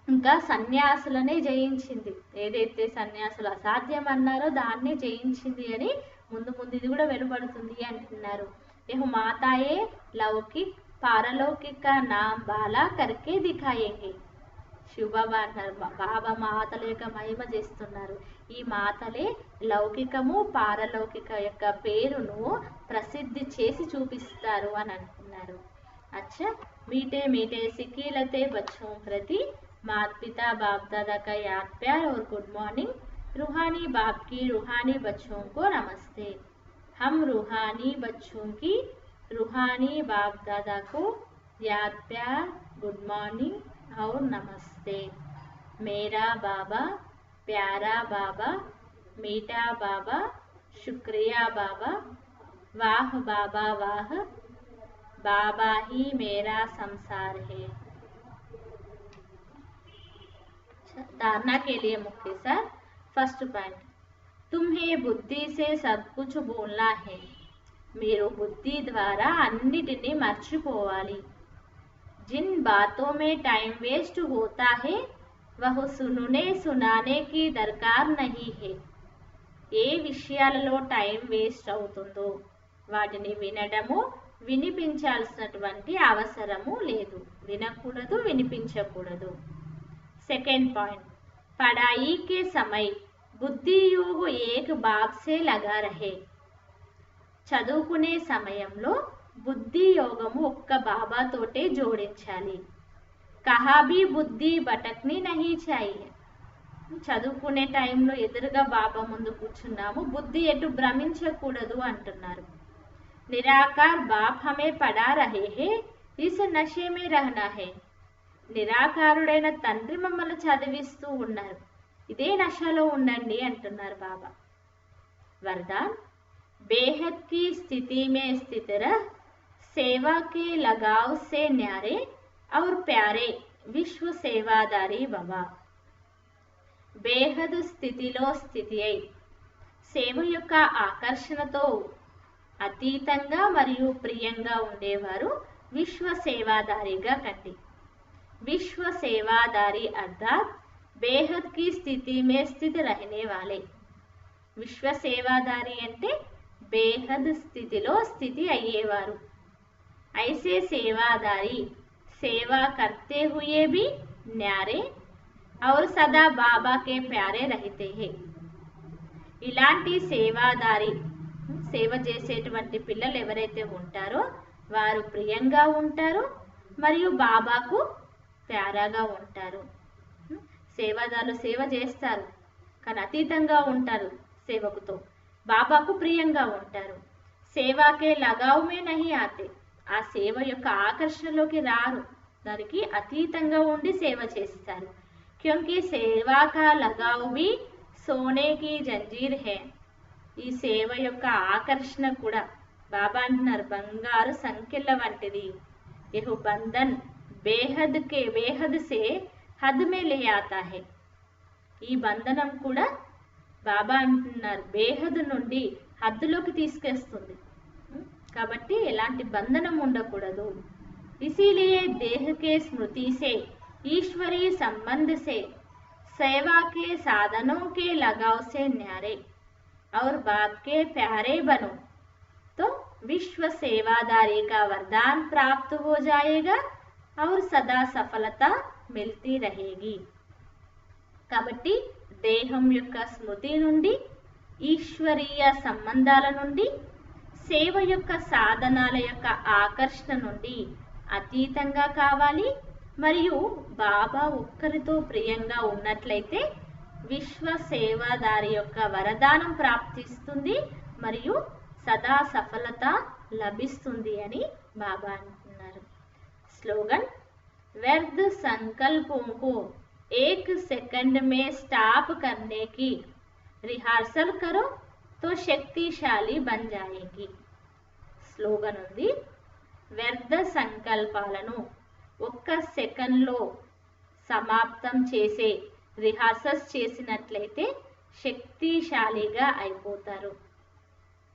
ఇంకా సన్యాసులనే జయించింది ఏదైతే సన్యాసులు అసాధ్యం అన్నారో దాన్నే జయించింది అని ముందు ఇది కూడా వెలువడుతుంది అంటున్నారు. यह माताएं लौकिक पारलौकिक का नाम बाला करके दिखाएंगे. శివబాబా అంటారు బాబా మాతల యొక్క మహిమ చేస్తున్నారు. ఈ మాతలే లౌకికము పారలౌకిక యొక్క పేరును ప్రసిద్ధి చేసి చూపిస్తారు అని అంటున్నారు. अच्छा मीठे मीठे सिकीलते बच्चों प्रति माता पिता बाप दादा का याद प्यार और गुड मॉर्निंग. रूहानी बाप की रूहानी बच्चों को नमस्ते. हम रूहानी बच्चों की रूहानी बाप दादा को याद प्यार गुड मॉर्निंग और नमस्ते. मेरा बाबा प्यारा बाबा मीठा बाबा शुक्रिया बाबा वाह बाबा वाह बाबा ही मेरा संसार है. धारणा के लिए मुख्य सर फर्स्ट पॉइंट तुम्हें बुद्धि से सब कुछ बोलना है. మీరు బుద్ధి ద్వారా అన్నిటిని మర్చిపోవాలి. जिन बातों में टाइम वेस्ट होता है वह सुनाने की दरकार नहीं है. ఏ విషయాలలో టైం వేస్ట్ అవుతుందో వాటిని వినడము వినిపించాల్సినటువంటి అవసరము లేదు. వినకూడదు వినిపించకూడదు. सेकंड पॉइंट पढ़ाई के समय बुद्धि योग एक बाप से लगा रहे. చదువుకునే సమయంలో బుద్ధి యోగము ఒక్క బాబాతోటే జోడించాలి. కహా భీ బుద్ధి భటక్ని నహీ చాహియే. చదువుకునే టైంలో ఎదురుగా బాబా ముందు కూర్చున్నాము, బుద్ధి ఎటు భ్రమించకూడదు అంటున్నారు. నిరాకార్ బాప్ హమే పడా రహే హే, ఇస్ నషే మే రహనా హే. నిరాకారుడైన తండ్రి మమ్మల్ని చదివిస్తూ ఉన్నారు, ఇదే నషలో ఉండండి అంటున్నారు బాబా. వరదాన్ బేహద్ की स्थिति में स्थित रह, सेवा के लगाव से न्यारे और प्यारे విశ్వ సేవాదారి భవ. బేహద్ స్థితిలో స్థితి అయి సేవ యొక్క ఆకర్షణతో అతీతంగా మరియు ప్రియంగా ఉండేవారు విశ్వ సేవాదారిగా కండి. విశ్వ సేవాదారి అర్థాత్ బేహద్ की स्थिति में स्थित रहने वाले. విశ్వ సేవాదారి అంటే బేహద్ స్థితిలో స్థితి అయ్యేవారు. ఐసే సేవాదారి సేवा करते हुए भी न्यारे और सदा बाबा के प्यारे रहते हैं. ఇలాంటి సేవాదారి సేవ చేసేటువంటి పిల్లలు ఎవరైతే ఉంటారో వారు ప్రియంగా ఉంటారు మరియు బాబాకు ప్యారాగా ఉంటారు. సేవాదారులు సేవ చేస్తారు కానీ అతీతంగా ఉంటారు సేవకుతో, బాబాకు ప్రియంగా ఉంటారు. సేవాకే లగావుమే నహి ఆతే, ఆ సేవ యొక్క ఆకర్షణలోకి రారు, దానికి అతీతంగా ఉండి సేవ చేస్తారు. క్యోంకి సేవా కా లగావ్ భీ సోనే కీ జంజీర్ హే. ఈ సేవ యొక్క ఆకర్షణ కూడా బాబా అంటున్నారు బంగారు సంఖ్యల వంటిది. యహ్ బంధన్ బేహద్ సే హద్ మే లే ఆతా హే. ఈ బంధనం కూడా బాబా అంటున్నారు బేహద్ నుండి హద్దులోకి తీసుకొస్తుంది. కాబట్టి ఎలాంటి బంధనం ఉండకూడదు. इसीलिए देह के स्मृति से ईश्वरीय संबंध से सेवा के साधनों के लगाव से न्यारे और बाप के प्यारे बनो तो विश्व सेवादारी का वरदान प्राप्त हो जाएगा और सदा सफलता मिलती रहेगी. కాబట్టి దేహం యొక్క స్మృతి నుండి, ఈశ్వరీయ సంబంధాల నుండి, సేవ యొక్క సాధనాల యొక్క ఆకర్షణ నుండి అతీతంగా కావాలి మరియు బాబా ఒక్కరితో ప్రియంగా ఉన్నట్లయితే విశ్వ సేవాదారి యొక్క వరదానం ప్రాప్తిస్తుంది మరియు సదా సఫలత లభిస్తుంది అని బాబా అంటున్నారు. స్లోగన్ व्यर्थ संकल्पों को एक सेकंड में स्टॉप करने की रिहर्सल करो तो शक्तिशाली बन जाएगी. స్లోగన్ ఉంది, వ్యర్థ సంకల్పాలను ఒక్క సెకండ్లో సమాప్తం చేసే రిహార్సల్స్ చేసినట్లయితే శక్తిశాలిగా అయిపోతారు.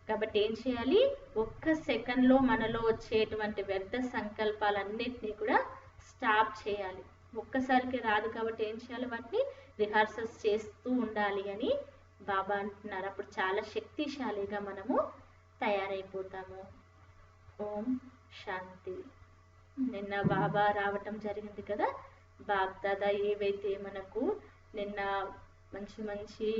కాబట్టి ఏం చేయాలి, ఒక్క సెకండ్లో మనలో వచ్చేటువంటి వ్యర్థ సంకల్పాలన్నింటినీ కూడా స్టాప్ చేయాలి. ఒక్కసారికి రాదు కాబట్టి ఏం చేయాలి, వాటిని రిహార్సల్స్ చేస్తూ ఉండాలి అని బాబా అంటున్నారు. అప్పుడు చాలా శక్తిశాలిగా మనము తయారైపోతాము. ఓం శాంతి. నిన్న బాబా రావటం జరిగింది కదా, బాబ్దాదా ఏవైతే మనకు నిన్న మంచి మంచి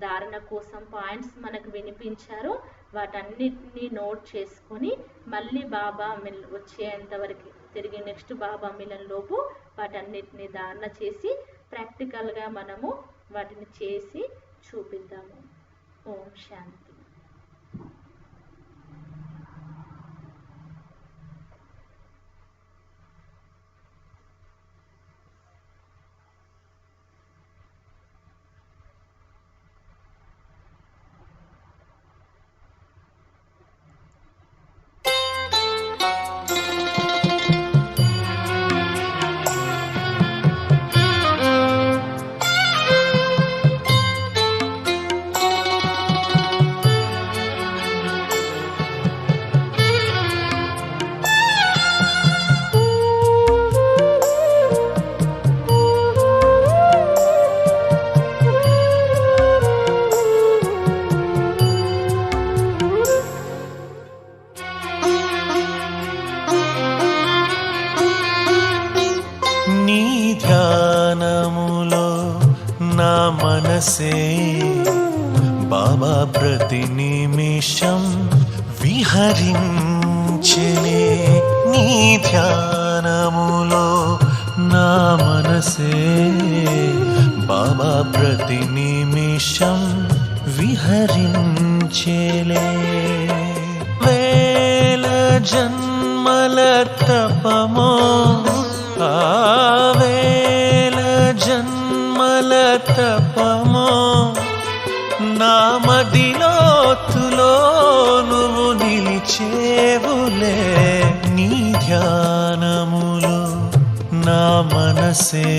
ధారణ కోసం పాయింట్స్ మనకు వినిపించారో వాటన్నిటిని నోట్ చేసుకొని మళ్ళీ బాబా వచ్చేంత వరకు తిరిగి నెక్స్ట్ బాబా మిలన్ లోపు వాటన్నిటిని ధారణ చేసి ప్రాక్టికల్గా మనము వాటిని చేసి చూపిద్దాము. ఓం శాంతి. మనసే బాబా ప్రతి నిమిషం విహరించెనే. నీ ధ్యానములో నా మనసే బాబా ప్రతి నిమిషం విహరించేలే వేల జన్మల తపమో ఆ వేల జన్మల తపమో నా మదిలోతులో నువ్వు నిలిచేవులే నీ ధ్యానములో నా మనసే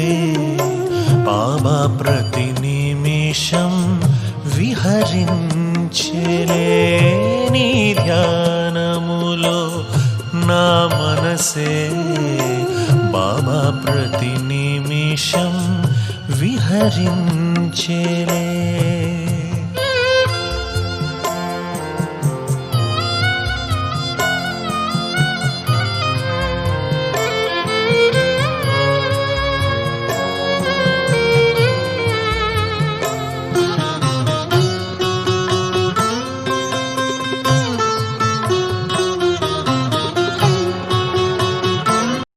బాబా ప్రతి నిమిషం విహరించేలే నీ ధ్యానములో నా మనసే బాబా ప్రతి నిమిషం విహరించేలే